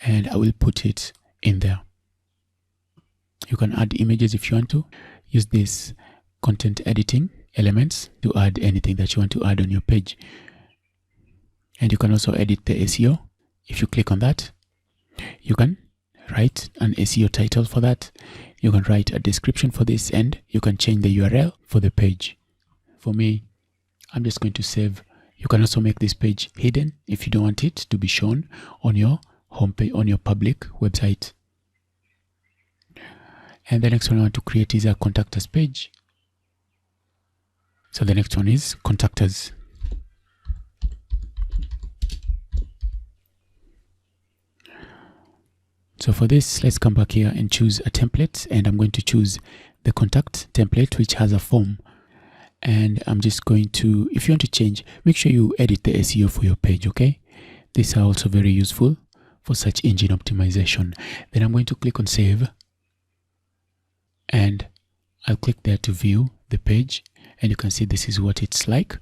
and I will put it in there. You can add images if you want to. Use this content editing elements to add anything that you want to add on your page. And you can also edit the SEO. If you click on that, you can write an SEO title for that. You can write a description for this, and you can change the URL for the page. For me, I'm just going to save. You can also make this page hidden if you don't want it to be shown on your homepage, on your public website. And the next one I want to create is a Contact Us page. So the next one is Contact Us. So for this, let's come back here and choose a template, and I'm going to choose the contact template, which has a form. And I'm just going to, if you want to change, make sure you edit the SEO for your page, okay? These are also very useful for search engine optimization. Then I'm going to click on Save, and I'll click there to view the page, and you can see this is what it's like.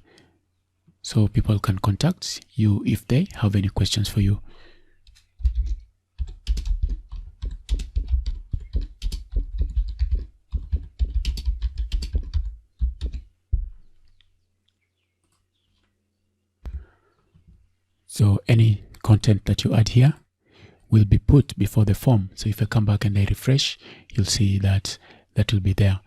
So people can contact you if they have any questions for you. So any content that you add here will be put before the form. So if I come back and I refresh, you'll see that that will be there.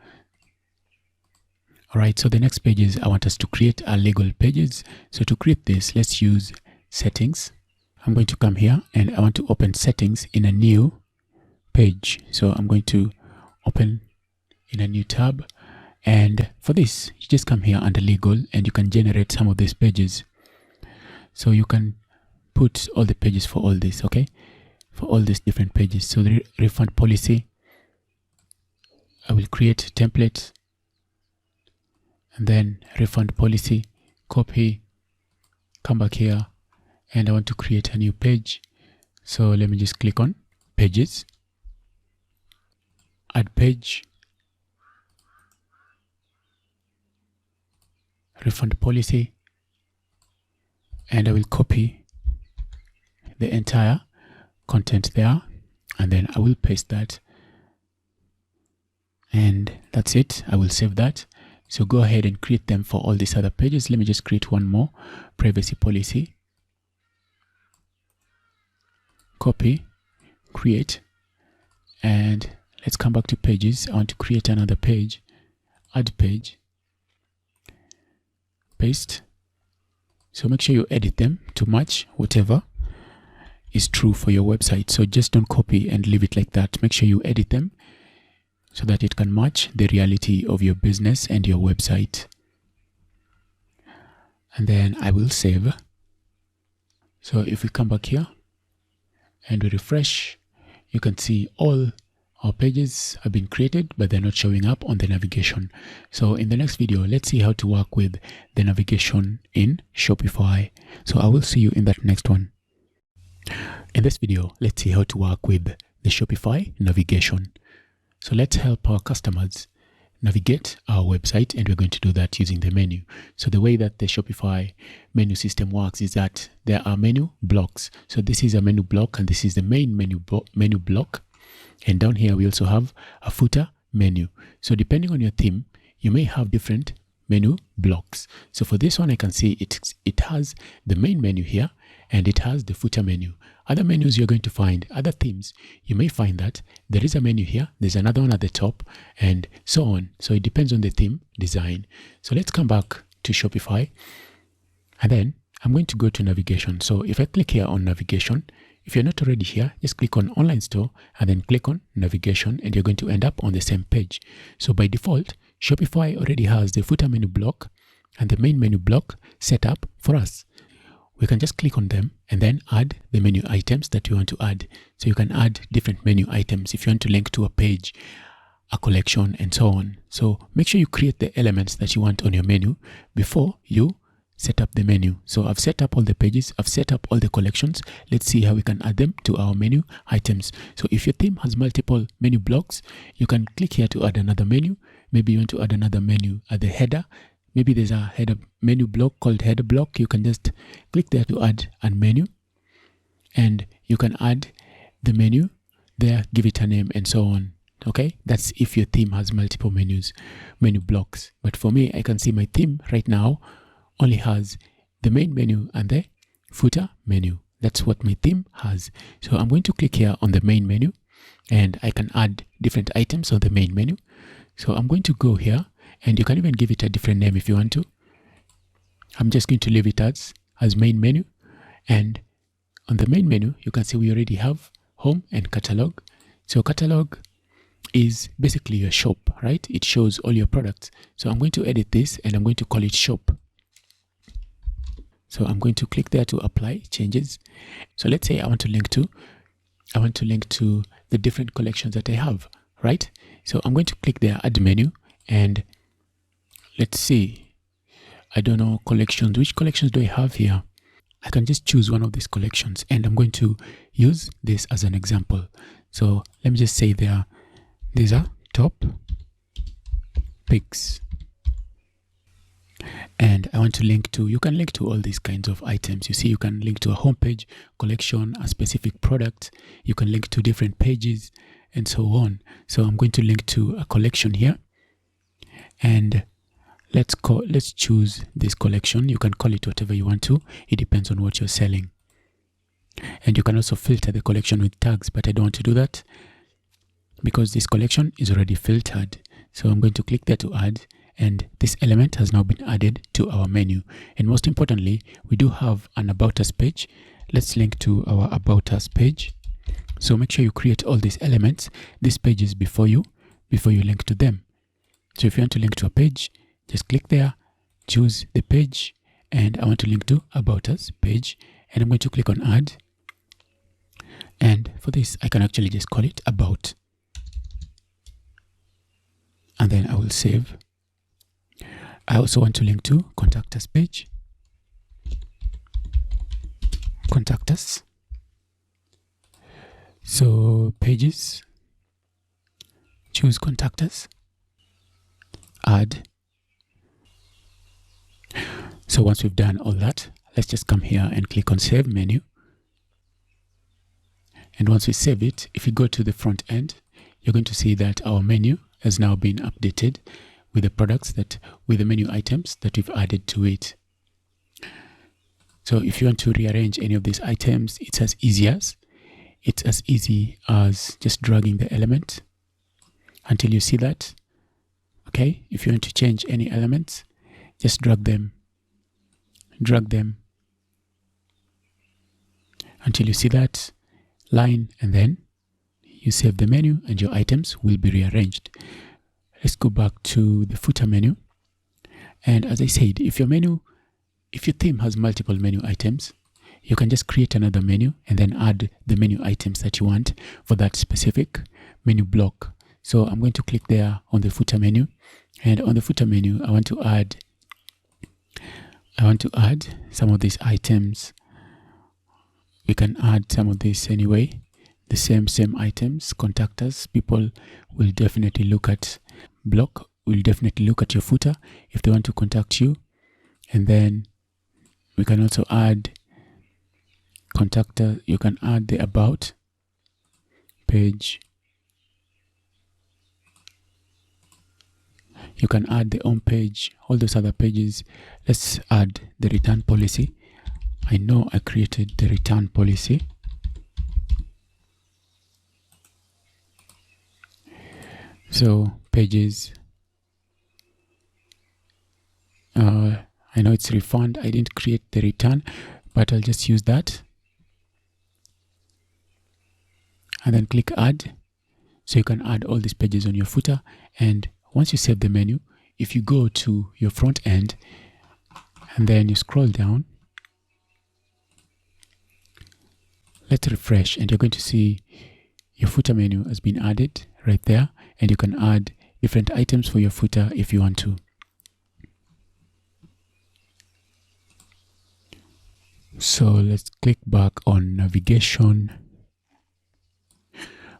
All right, so the next page is I want us to create our legal pages. So to create this, let's use Settings. I'm going to come here and I want to open Settings in a new page. So I'm going to open in a new tab. And for this, you just come here under Legal and you can generate some of these pages. So you can put all the pages for all this, okay? For all these different pages. So the refund policy, I will create a template, and then refund policy, copy, come back here, and I want to create a new page. So let me just click on Pages, Add Page, Refund Policy, and I will copy the entire content there, and then I will paste that, and that's it. I will save that. So go ahead and create them for all these other pages. Let me just create one more, privacy policy, copy, create, and let's come back to pages. I want to create another page, add page, paste. So make sure you edit them to match whatever is true for your website. So just don't copy and leave it like that. Make sure you edit them so that it can match the reality of your business and your website. And then I will save. So if we come back here and we refresh, you can see all our pages have been created, but they're not showing up on the navigation. So in the next video, let's see how to work with the navigation in Shopify. So I will see you in that next one. In this video, let's see how to work with the Shopify navigation. So let's help our customers navigate our website, and we're going to do that using the menu. So the way that the Shopify menu system works is that there are menu blocks. So this is a menu block, and this is the main menu block. And down here, we also have a footer menu. So depending on your theme, you may have different menu blocks. So for this one, I can see it has the main menu here, and it has the footer menu. Other menus you're going to find, other themes, you may find that there is a menu here, there's another one at the top, and so on. So it depends on the theme design. So let's come back to Shopify. And then I'm going to go to navigation. So if I click here on navigation, if you're not already here, just click on online store and then click on navigation, and you're going to end up on the same page. So by default, Shopify already has the footer menu block and the main menu block set up for us. We can just click on them and then add the menu items that you want to add. So you can add different menu items if you want to link to a page, a collection, and so on. So make sure you create the elements that you want on your menu before you set up the menu. So I've set up all the pages, I've set up all the collections. Let's see how we can add them to our menu items. So if your theme has multiple menu blocks, you can click here to add another menu. Maybe you want to add another menu at the header. Maybe there's a header menu block called header block. You can just click there to add a menu, and you can add the menu there, give it a name, and so on. Okay, that's if your theme has multiple menu blocks. But for me, I can see my theme right now only has the main menu and the footer menu. That's what my theme has. So I'm going to click here on the main menu, and I can add different items on the main menu. So I'm going to go here, and you can even give it a different name if you want to. I'm just going to leave it as main menu. And on the main menu, you can see we already have home and catalog. So catalog is basically your shop, right? It shows all your products. So I'm going to edit this, and I'm going to call it shop. So I'm going to click there to apply changes. So let's say I want to link to the different collections that I have, right? So I'm going to click there, add menu, and let's see. I don't know collections. Which collections do I have here? I can just choose one of these collections, and I'm going to use this as an example. So let me just say these are top picks. And I want to link to, you can link to all these kinds of items. You see, you can link to a homepage, collection, a specific product. You can link to different pages and so on. So I'm going to link to a collection here. And let's choose this collection. You can call it whatever you want to. It depends on what you're selling. And you can also filter the collection with tags, but I don't want to do that because this collection is already filtered. So I'm going to click there to add, and this element has now been added to our menu. And most importantly, we do have an About Us page. Let's link to our About Us page. So make sure you create all these elements, these pages before you link to them. So if you want to link to a page, just click there, choose the page, and I want to link to About Us page, and I'm going to click on add. And for this, I can actually just call it about. And then I will save. I also want to link to Contact Us page. Contact Us. So pages, choose Contact Us, add. So once we've done all that, let's just come here and click on Save menu. And once we save it, if you go to the front end, you're going to see that our menu has now been updated with the products with the menu items that we've added to it. So if you want to rearrange any of these items, it's as easy as just dragging the element until you see that. Okay, if you want to change any elements, just drag them until you see that line, and then you save the menu and your items will be rearranged. Let's go back to the footer menu. And as I said, if your theme has multiple menu items, you can just create another menu and then add the menu items that you want for that specific menu block. So I'm going to click there on the footer menu, and on the footer menu, I want to add some of these items. We can add some of this anyway. The same items. Contact Us. People will definitely look at block, will definitely look at your footer if they want to contact you. And then we can also add Conductor. You can add the About page. You can add the home page, all those other pages. Let's add the return policy. I know I created the return policy. So pages, know it's refund. I didn't create the return, but I'll just use that. And then click add. So you can add all these pages on your footer. And once you save the menu, if you go to your front end and then you scroll down, let's refresh, and you're going to see your footer menu has been added right there, and you can add different items for your footer if you want to. So let's click back on navigation.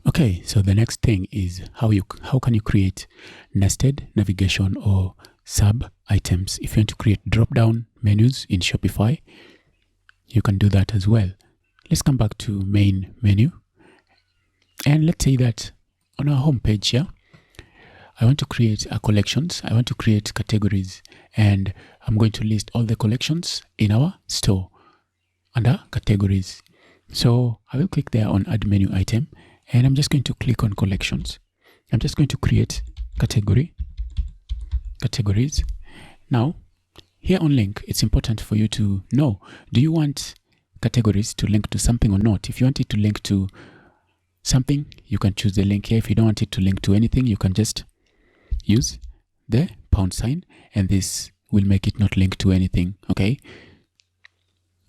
Okay, so the next thing is how can you create nested navigation or sub items. If you want to create drop-down menus in Shopify, you can do that as well. Let's come back to main menu, and let's say that on our home page here, I want to create a collections. I want to create categories, and I'm going to list all the collections in our store under categories. So I will click there on add menu item, and I'm just going to click on collections. I'm just going to create categories. Now here on link, it's important for you to know, do you want categories to link to something or not? If you want it to link to something, you can choose the link here. If you don't want it to link to anything, you can just use the pound sign, and this will make it not link to anything. Okay,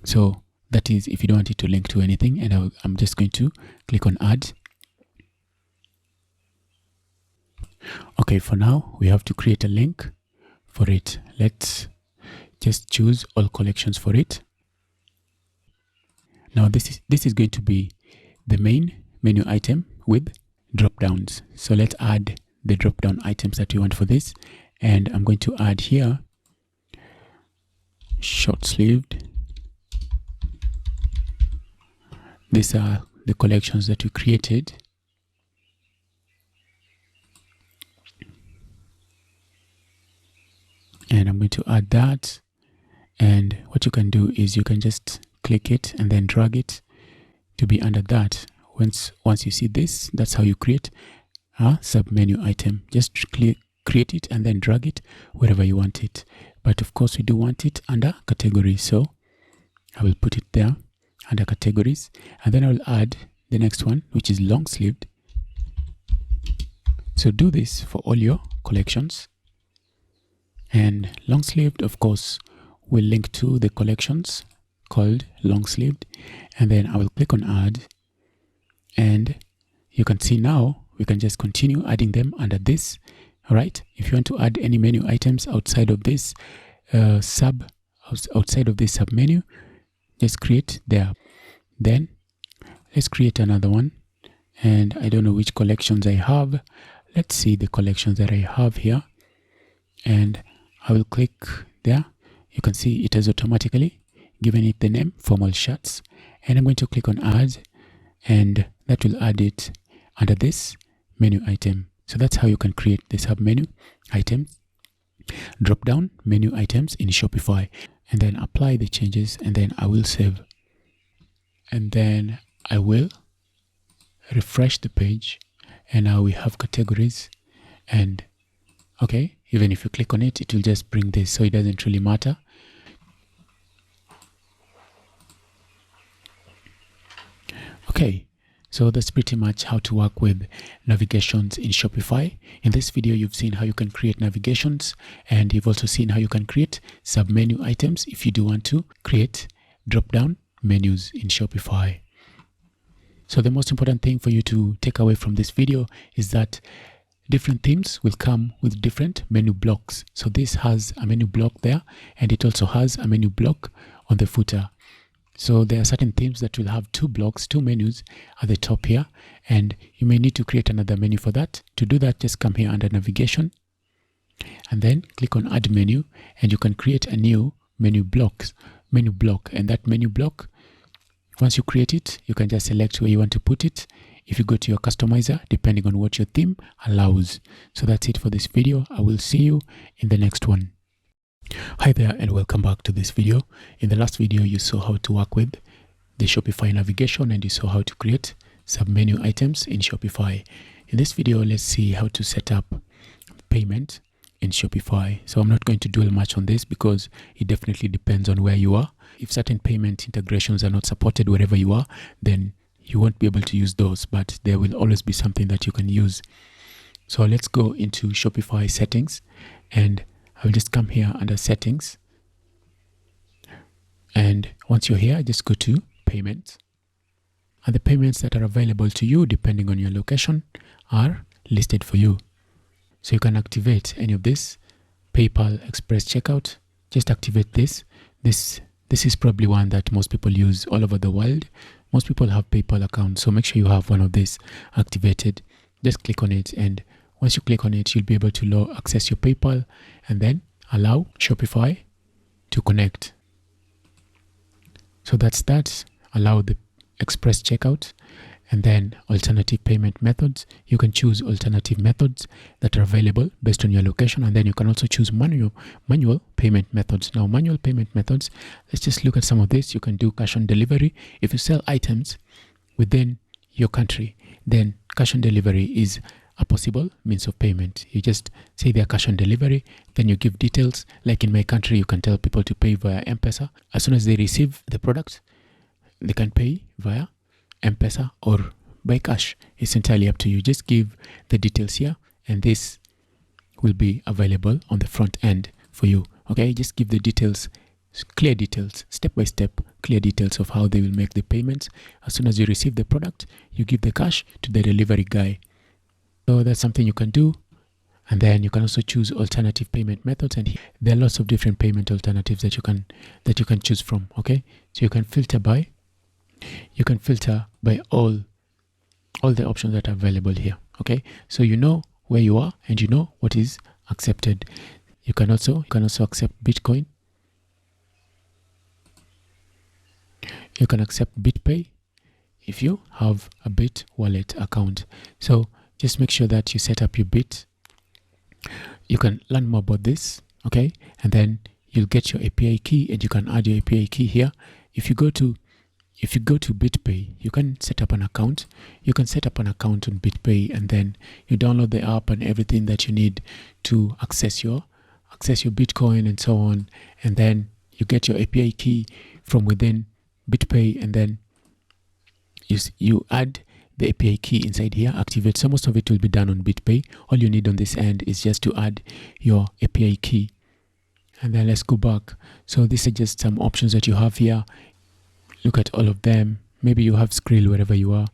so that is if you don't want it to link to anything. And I'm just going to click on add. Okay, for now we have to create a link for it. Let's just choose all collections for it. Now this is going to be the main menu item with drop downs. So let's add the drop down items that we want for this, and I'm going to add here short sleeved. These are the collections that we created. And I'm going to add that, and what you can do is you can just click it and then drag it to be under that. Once you see this, that's how you create a sub menu item. Just create it and then drag it wherever you want it. But of course we do want it under categories, so I will put it there under categories, and then I will add the next one, which is long sleeved. So do this for all your collections, and long sleeved of course will link to the collections called long sleeved. And then I will click on add, and you can see now we can just continue adding them under this. All right, if you want to add any menu items outside of this sub menu, just create there. Then let's create another one, and I don't know which collections I have. Let's see the collections that I have here, and I will click there. You can see it has automatically given it the name formal shirts, and I'm going to click on add, and that will add it under this menu item. So that's how you can create the sub menu items, drop down menu items in Shopify, and then apply the changes, and then I will save, and then I will refresh the page, and now we have categories. And okay, even if you click on it, it will just bring this, so it doesn't really matter. Okay, so that's pretty much how to work with navigations in Shopify. In this video, you've seen how you can create navigations, and you've also seen how you can create sub-menu items if you do want to create drop-down menus in Shopify. So the most important thing for you to take away from this video is that different themes will come with different menu blocks. So this has a menu block there, and it also has a menu block on the footer. So there are certain themes that will have two blocks, two menus at the top here, and you may need to create another menu for that. To do that, just come here under navigation and then click on add menu, and you can create a new menu block. And that menu block, once you create it, you can just select where you want to put it. If you go to your customizer, depending on what your theme allows. So that's it for this video. I will see you in the next one. Hi there, and welcome back to this video. In the last video, you saw how to work with the Shopify navigation, and you saw how to create sub-menu items in Shopify. In this video, let's see how to set up payment in Shopify. So I'm not going to dwell much on this because it definitely depends on where you are. If certain payment integrations are not supported wherever you are, then you won't be able to use those, but there will always be something that you can use. So let's go into Shopify settings, and I'll just come here under settings. And once you're here, just go to payments. And the payments that are available to you, depending on your location, are listed for you. So you can activate any of this. PayPal Express Checkout, just activate this. This is probably one that most people use all over the world. Most people have PayPal accounts, so make sure you have one of these activated. Just click on it, and once you click on it, you'll be able to access your PayPal and then allow Shopify to connect. So that's that. Allow the Express Checkout, and then alternative payment methods. You can choose alternative methods that are available based on your location, and then you can also choose manual payment methods. Now, manual payment methods, let's just look at some of this. You can do cash on delivery. If you sell items within your country, then cash on delivery is a possible means of payment. You just say they're cash on delivery, then you give details. Like in my country, you can tell people to pay via M-Pesa. As soon as they receive the product, they can pay via M-Pesa or by cash. It's entirely up to you. Just give the details here, and this will be available on the front end for you. Okay, just give the details, clear details, step by step, clear details of how they will make the payments. As soon as you receive the product, you give the cash to the delivery guy. So that's something you can do. And then you can also choose alternative payment methods, and there are lots of different payment alternatives that you can choose from. Okay, so you can filter by all the options that are available here. Okay, so you know where you are and you know what is accepted. You can also accept Bitcoin. You can accept BitPay if you have a Bit wallet account. So just make sure that you set up your Bit. You can learn more about this, okay? And then you'll get your API key, and you can add your API key here. If you go to BitPay, you can set up an account. You can set up an account on BitPay, and then you download the app and everything that you need to access your Bitcoin and so on. And then you get your API key from within BitPay, and then you add the API key inside here, activate. So most of it will be done on BitPay. All you need on this end is just to add your API key. And then let's go back. So these are just some options that you have here. Look at all of them. Maybe you have Skrill wherever you are.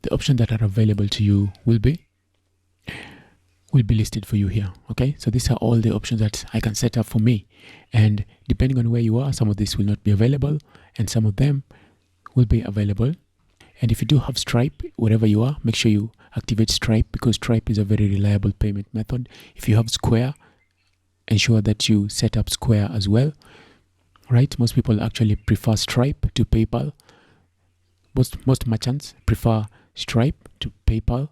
The options that are available to you will be listed for you here. Okay, so these are all the options that I can set up for me, and depending on where you are, some of this will not be available and some of them will be available. And if you do have Stripe wherever you are, make sure you activate Stripe, because Stripe is a very reliable payment method. If you have Square, ensure that you set up Square as well. Right, most people actually prefer Stripe to PayPal. Most merchants prefer Stripe to PayPal,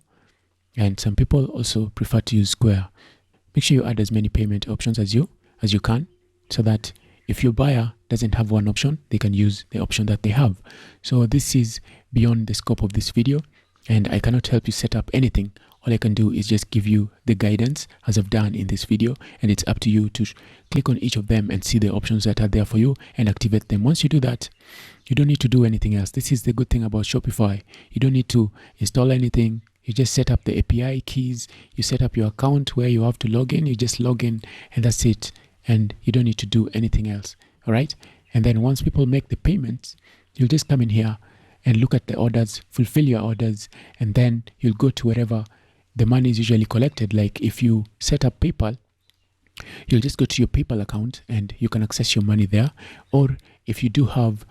and some people also prefer to use Square. Make sure you add as many payment options as you can, so that if your buyer doesn't have one option, they can use the option that they have. So this is beyond the scope of this video, and I cannot help you set up anything. All I can do is just give you the guidance as I've done in this video, and it's up to you to click on each of them and see the options that are there for you and activate them. Once you do that, you don't need to do anything else. This is the good thing about Shopify. You don't need to install anything. You just set up the API keys, you set up your account where you have to log in, you just log in, and that's it. And you don't need to do anything else. All right. And then once people make the payments, you'll just come in here and look at the orders, fulfill your orders, and then you'll go to wherever the money is usually collected. Like if you set up PayPal, you'll just go to your PayPal account and you can access your money there. Or if you do have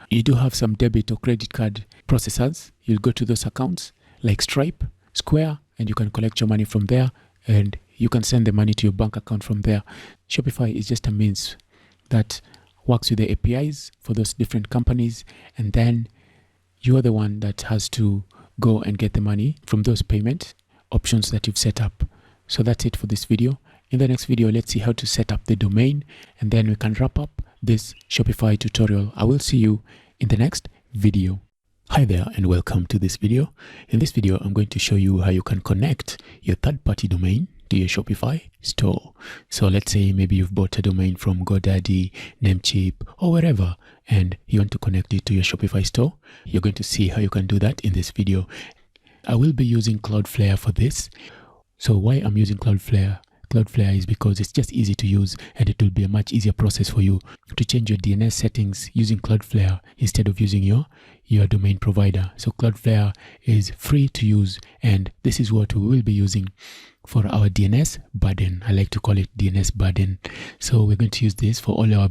some debit or credit card processors, you'll go to those accounts like Stripe, Square, and you can collect your money from there, and you can send the money to your bank account from there. Shopify is just a means that works with the APIs for those different companies, and then you're the one that has to go and get the money from those payment options that you've set up. So that's it for this video. In the next video, let's see how to set up the domain, and then we can wrap up this Shopify tutorial. I will see you in the next video. Hi there and welcome to this video. In this video, I'm going to show you how you can connect your third-party domain to your Shopify store. So let's say maybe you've bought a domain from GoDaddy, Namecheap, or wherever, and you want to connect it to your Shopify store. You're going to see how you can do that in this video. I will be using Cloudflare for this. So why I'm using Cloudflare? Cloudflare is because it's just easy to use, and it will be a much easier process for you to change your DNS settings using Cloudflare instead of using your domain provider. So Cloudflare is free to use, and this is what we will be using for our DNS burden. I like to call it DNS burden. So we're going to use this for all our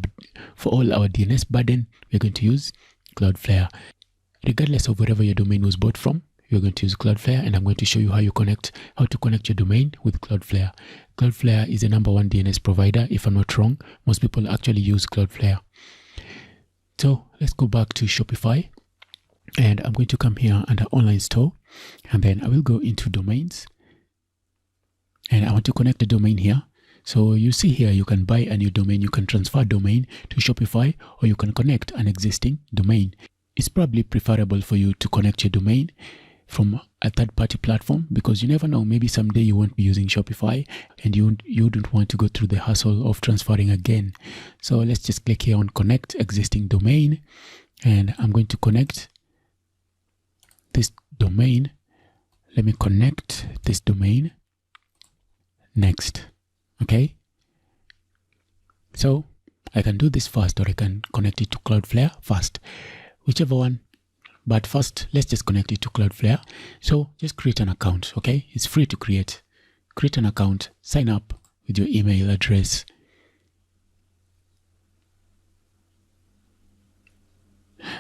DNS burden. We're going to use Cloudflare. Regardless of wherever your domain was bought from, you're going to use Cloudflare, and I'm going to show you how to connect your domain with Cloudflare. Cloudflare is the #1 DNS provider, if I'm not wrong. Most people actually use Cloudflare. So let's go back to Shopify, and I'm going to come here under online store, and then I will go into domains, and I want to connect the domain here. So you see here, you can buy a new domain, you can transfer domain to Shopify, or you can connect an existing domain. It's probably preferable for you to connect your domain from a third-party platform, because you never know, maybe someday you won't be using Shopify and you don't want to go through the hassle of transferring again. So let's just click here on connect existing domain, and I'm going to connect this domain. Let me connect this domain. Next. Okay, so I can do this first, or I can connect it to Cloudflare first, whichever one. But first, let's just connect it to Cloudflare. So just create an account, okay? It's free to create. Create an account, sign up with your email address.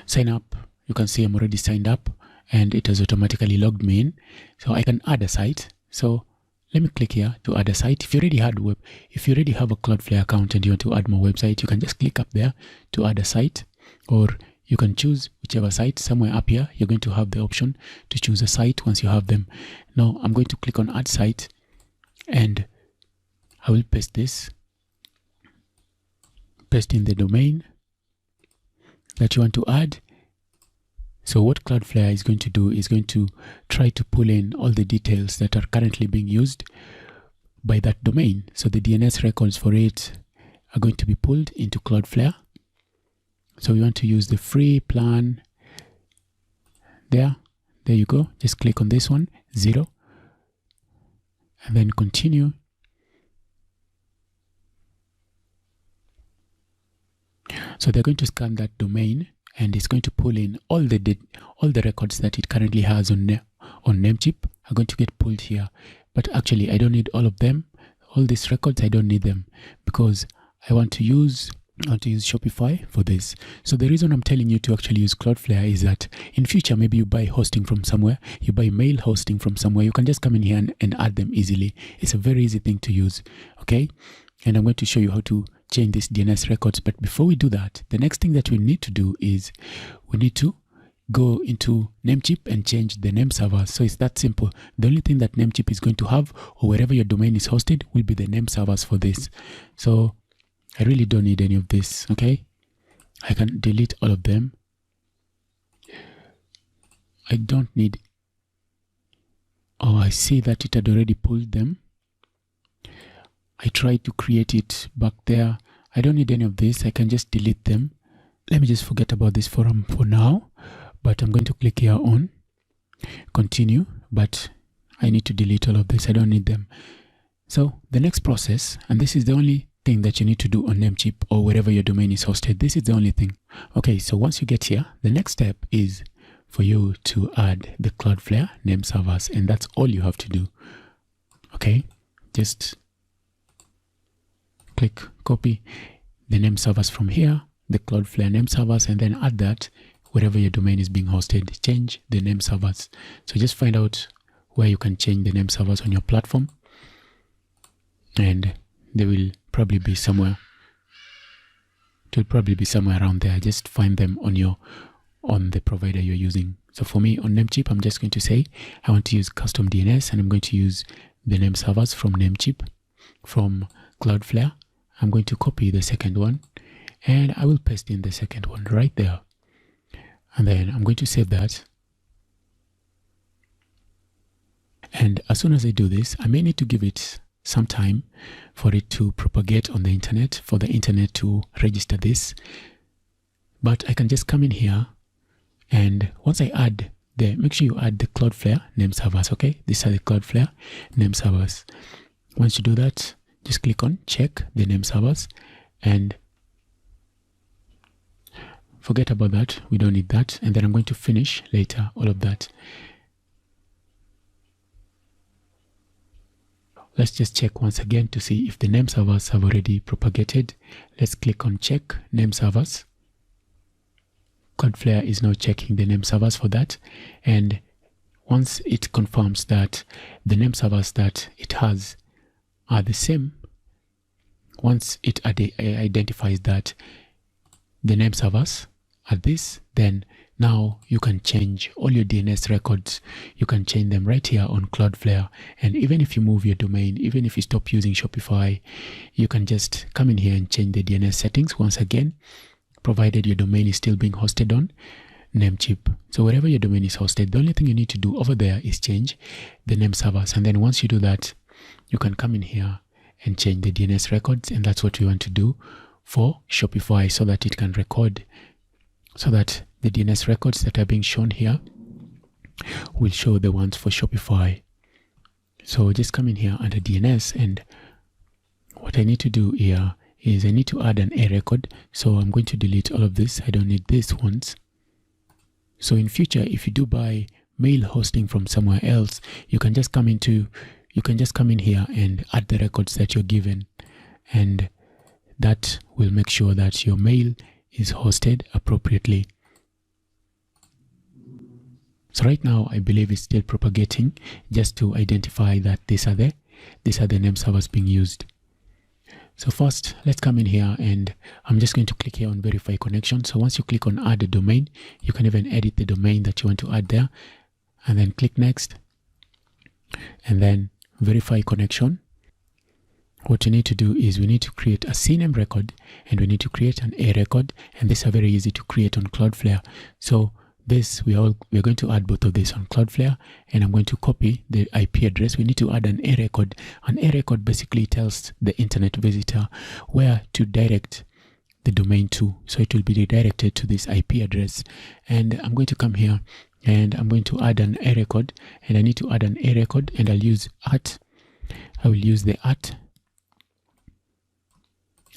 Sign up. You can see I'm already signed up, and it has automatically logged me in. So I can add a site. So let me click here to add a site. If you already have a Cloudflare account and you want to add more website, you can just click up there to add a site, or you can choose whichever site. Somewhere up here, you're going to have the option to choose a site once you have them. Now, I'm going to click on add site, and I will paste this. Paste in the domain that you want to add. So what Cloudflare is going to do is going to try to pull in all the details that are currently being used by that domain. So the DNS records for it are going to be pulled into Cloudflare. So we want to use the free plan. There you go. Just click on this one, 0, and then continue. So they're going to scan that domain, and it's going to pull in all the records that it currently has on Namecheap are going to get pulled here. But actually, I don't need all of them. All these records, I don't need them, because I want to use Shopify for this. So the reason I'm telling you to actually use Cloudflare is that in future, maybe you buy hosting from somewhere, you buy mail hosting from somewhere, you can just come in here and add them easily. It's a very easy thing to use, okay? And I'm going to show you how to change these DNS records. But before we do that, the next thing that we need to do is we need to go into Namecheap and change the name servers. So it's that simple. The only thing that Namecheap is going to have, or wherever your domain is hosted, will be the name servers for this. So I really don't need any of this, okay? I can delete all of them. I don't need... Oh, I see that it had already pulled them. I tried to create it back there. I don't need any of this. I can just delete them. Let me just forget about this forum for now. But I'm going to click here on continue. But I need to delete all of this. I don't need them. So the next process, and this is the only thing that you need to do on Namecheap or wherever your domain is hosted. This is the only thing. Okay, so once you get here, the next step is for you to add the Cloudflare name servers, and that's all you have to do. Okay, just click copy the name servers from here, the Cloudflare name servers, and then add that wherever your domain is being hosted. Change the name servers. So just find out where you can change the name servers on your platform, and they will probably be somewhere. It will probably be somewhere around there. Just find them on the provider you're using. So for me on Namecheap, I'm just going to say I want to use custom DNS, and I'm going to use the name servers from Namecheap, from Cloudflare. I'm going to copy the second one, and I will paste in the second one right there. And then I'm going to save that. And as soon as I do this, I may need to give it some time for it to propagate on the internet, for the internet to register this. But I can just come in here, and once I add make sure you add the Cloudflare name servers, okay? These are the Cloudflare name servers. Once you do that, just click on check the name servers, and forget about that. We don't need that. And then I'm going to finish later all of that. Let's just check once again to see if the name servers have already propagated. Let's click on check name servers. Cloudflare is now checking the name servers for that, and once it confirms that the name servers that it has are the same, once it identifies that the name servers are this, then now you can change all your DNS records. You can change them right here on Cloudflare, and even if you move your domain, even if you stop using Shopify, you can just come in here and change the DNS settings once again, provided your domain is still being hosted on Namecheap. So wherever your domain is hosted, the only thing you need to do over there is change the name servers. And then once you do that, you can come in here and change the DNS records. And that's what we want to do for Shopify, so that it can record, so that the DNS records that are being shown here will show the ones for Shopify. So just come in here under DNS, and what I need to do here is I need to add an A record. So I'm going to delete all of this. I don't need these ones. So in future, if you do buy mail hosting from somewhere else, you can just come in here and add the records that you're given, and that will make sure that your mail is hosted appropriately. So right now, I believe it's still propagating, just to identify that these are the name servers being used. So first, let's come in here, and I'm just going to click here on verify connection. So once you click on add a domain, you can even edit the domain that you want to add there, and then click next, and then verify connection. What you need to do is we need to create a CNAME record, and we need to create an A record, and these are very easy to create on Cloudflare. So this, we're going to add both of these on Cloudflare, and I'm going to copy the IP address. We need to add an A record. An A record basically tells the internet visitor where to direct the domain to. So it will be redirected to this IP address. And I'm going to come here, and I'm going to add an A record, and I need to add an A record, and I'll use @ I will use the @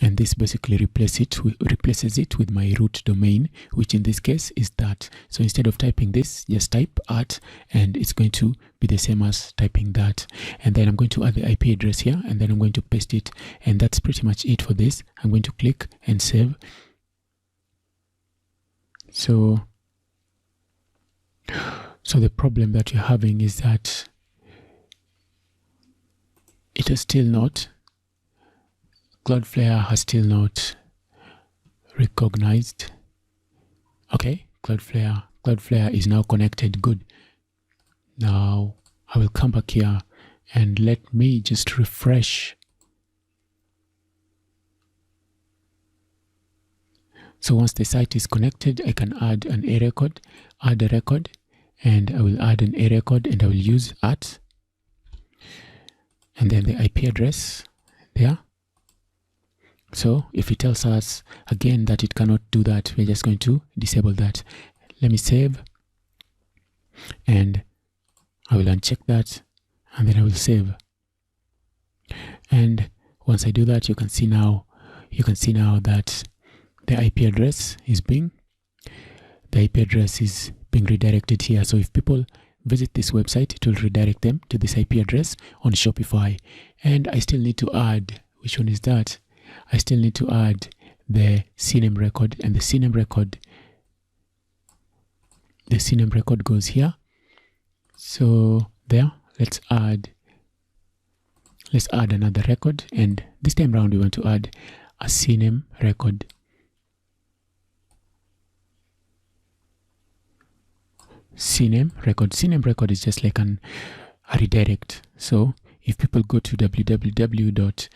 and this basically replaces it with my root domain, which in this case is that. So instead of typing this, just type @ and it's going to be the same as typing that. And then I'm going to add the IP address here, and then I'm going to paste it, and that's pretty much it for this. I'm going to click and save. So the problem that you're having is that it is still not, Cloudflare has still not recognized. Okay, Cloudflare is now connected. Good. Now I will come back here, and let me just refresh. So once the site is connected, I can add an A record, add a record, and I will add an A record, and I will use @ and then the IP address there. So if it tells us again that it cannot do that, we're just going to disable that. Let me save, and I will uncheck that, and then I will save. And once I do that, you can see now that the IP address is being redirected here. So if people visit this website, it will redirect them to this IP address on Shopify. And I still need to add, which one is that? I still need to add the CNAME record, and the CNAME record goes here. So there, let's add another record, and this time around we want to add a CNAME record. CNAME record is just like a redirect. So if people go to www.press.com,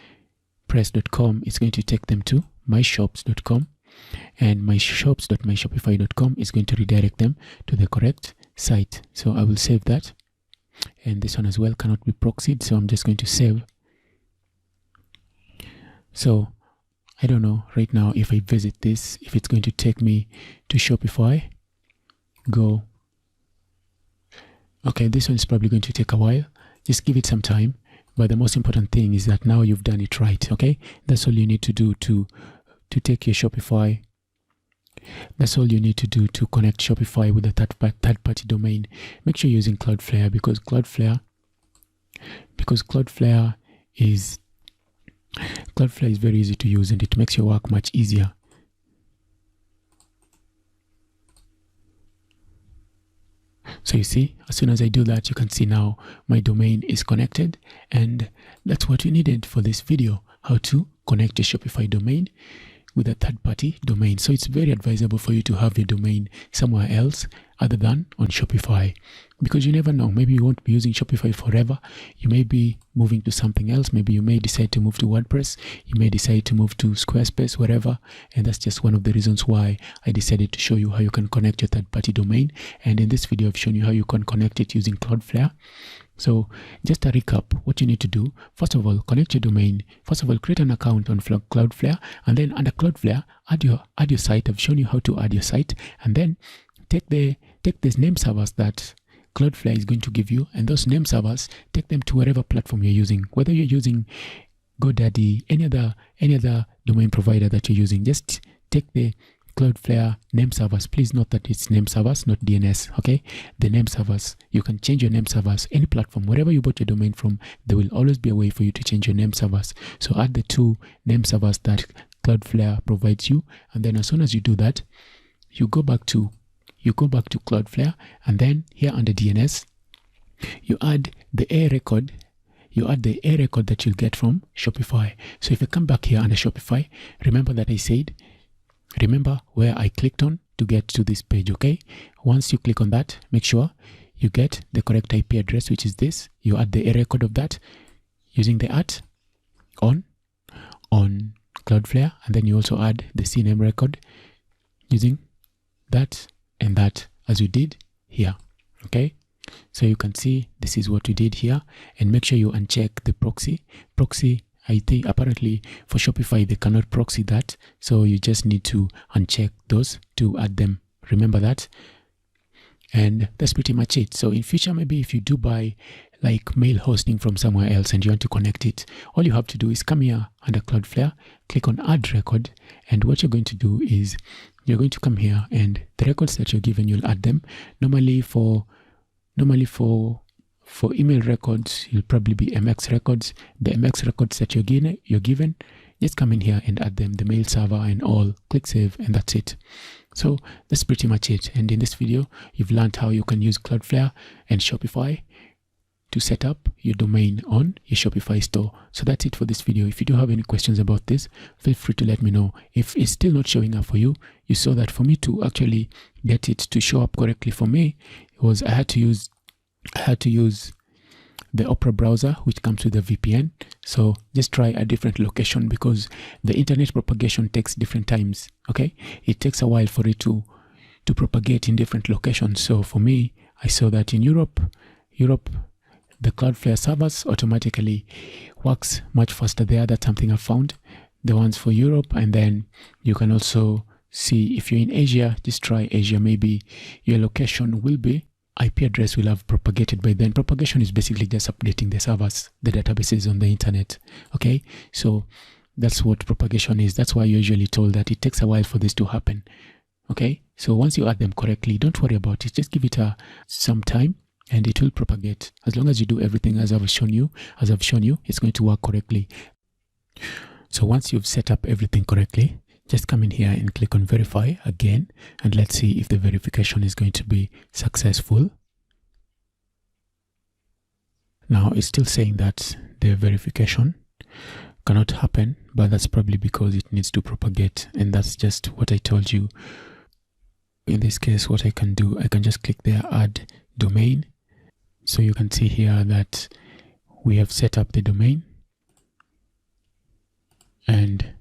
it's going to take them to myshops.com, and myshops.myshopify.com is going to redirect them to the correct site. So I will save that, and this one as well cannot be proxied, so I'm just going to save. So I don't know right now if I visit this, if it's going to take me to Shopify. Go. Okay, this one is probably going to take a while. Just give it some time. But the most important thing is that now you've done it right. Okay, that's all you need to do to take your Shopify. That's all you need to do to connect Shopify with a third-party domain. Make sure you're using Cloudflare, because Cloudflare is very easy to use, and it makes your work much easier. So you see, as soon as I do that, you can see now my domain is connected, and that's what we needed for this video, how to connect a Shopify domain with a third-party domain. So it's very advisable for you to have your domain somewhere else other than on Shopify, because you never know, maybe you won't be using Shopify forever. You may be moving to something else. Maybe you may decide to move to WordPress, you may decide to move to Squarespace, wherever, and that's just one of the reasons why I decided to show you how you can connect your third-party domain. And in this video I've shown you how you can connect it using Cloudflare. So just a recap, what you need to do: first of all, connect your domain. First of all, create an account on Cloudflare, and then under Cloudflare, add your site. I've shown you how to add your site, and then take these name servers that Cloudflare is going to give you, and those name servers, take them to whatever platform you're using, whether you're using GoDaddy, any other domain provider that you're using. Just take the Cloudflare name servers. Please note that it's name servers, not DNS. Okay, the name servers, you can change your name servers any platform, wherever you bought your domain from. There will always be a way for you to change your name servers. So add the 2 name servers that Cloudflare provides you, and then as soon as you do that, you go back to Cloudflare, and then here under DNS, you add the A record. You add the A record that you'll get from Shopify. So if you come back here under Shopify, remember where I clicked on to get to this page. Okay, once you click on that, make sure you get the correct IP address, which is this. You add the A record of that using the on Cloudflare, and then you also add the CNAME record using that and that, as we did here. Okay, so you can see this is what we did here, and make sure you uncheck the proxy. I think apparently for Shopify they cannot proxy that, so you just need to uncheck those to add them. Remember that, and that's pretty much it. So in future, maybe if you do buy like mail hosting from somewhere else and you want to connect it, all you have to do is come here under Cloudflare, click on add record, and what you're going to do is you're going to come here, and the records that you're given, you'll add them. Normally for email records, you'll probably be MX records. The MX records that you're given, just come in here and add them, the mail server and all. Click save, and that's it. So that's pretty much it. And in this video, you've learned how you can use Cloudflare and Shopify to set up your domain on your Shopify store. So that's it for this video. If you do have any questions about this, feel free to let me know. If it's still not showing up for you, you saw that for me to actually get it to show up correctly for me, was I had to use the Opera browser, which comes with a VPN. So just try a different location, because the internet propagation takes different times. Okay, it takes a while for it to propagate in different locations. So for me, I saw that in Europe, the Cloudflare servers automatically works much faster there. That's something I found, the ones for Europe. And then you can also see if you're in Asia, just try Asia. Maybe your location will be, IP address will have propagated by then. Propagation is basically just updating the servers, the databases on the internet. Okay, so that's what propagation is. That's why you're usually told that it takes a while for this to happen. Okay, so once you add them correctly, don't worry about it. Just give it some time, and it will propagate. As long as you do everything as I've shown you, it's going to work correctly. So once you've set up everything correctly, just come in here and click on verify again, and let's see if the verification is going to be successful. Now it's still saying that the verification cannot happen, but that's probably because it needs to propagate, and that's just what I told you. In this case, what I can do, I can just click there, add domain. So you can see here that we have set up the domain, and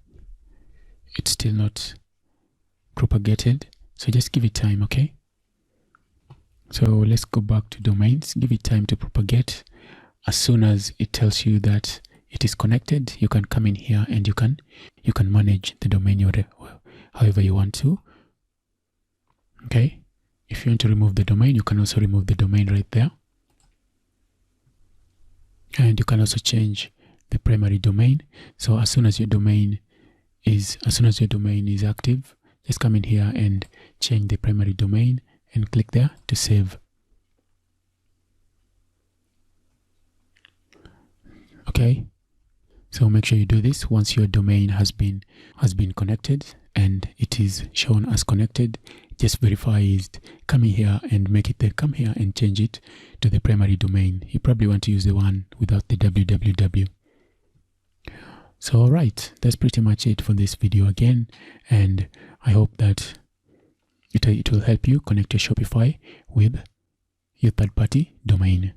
it's still not propagated. So just give it time, okay? So let's go back to domains. Give it time to propagate. As soon as it tells you that it is connected, you can come in here and you can manage the domain however you want to. Okay, if you want to remove the domain, you can also remove the domain right there. And you can also change the primary domain. So as soon as your domain is active, just come in here and change the primary domain and click there to save. Okay, so make sure you do this once your domain has been connected and it is shown as connected. Just verify it. Come in here and come here and change it to the primary domain. You probably want to use the one without the www. So all right, that's pretty much it for this video again, and I hope that it will help you connect your Shopify with your third-party domain.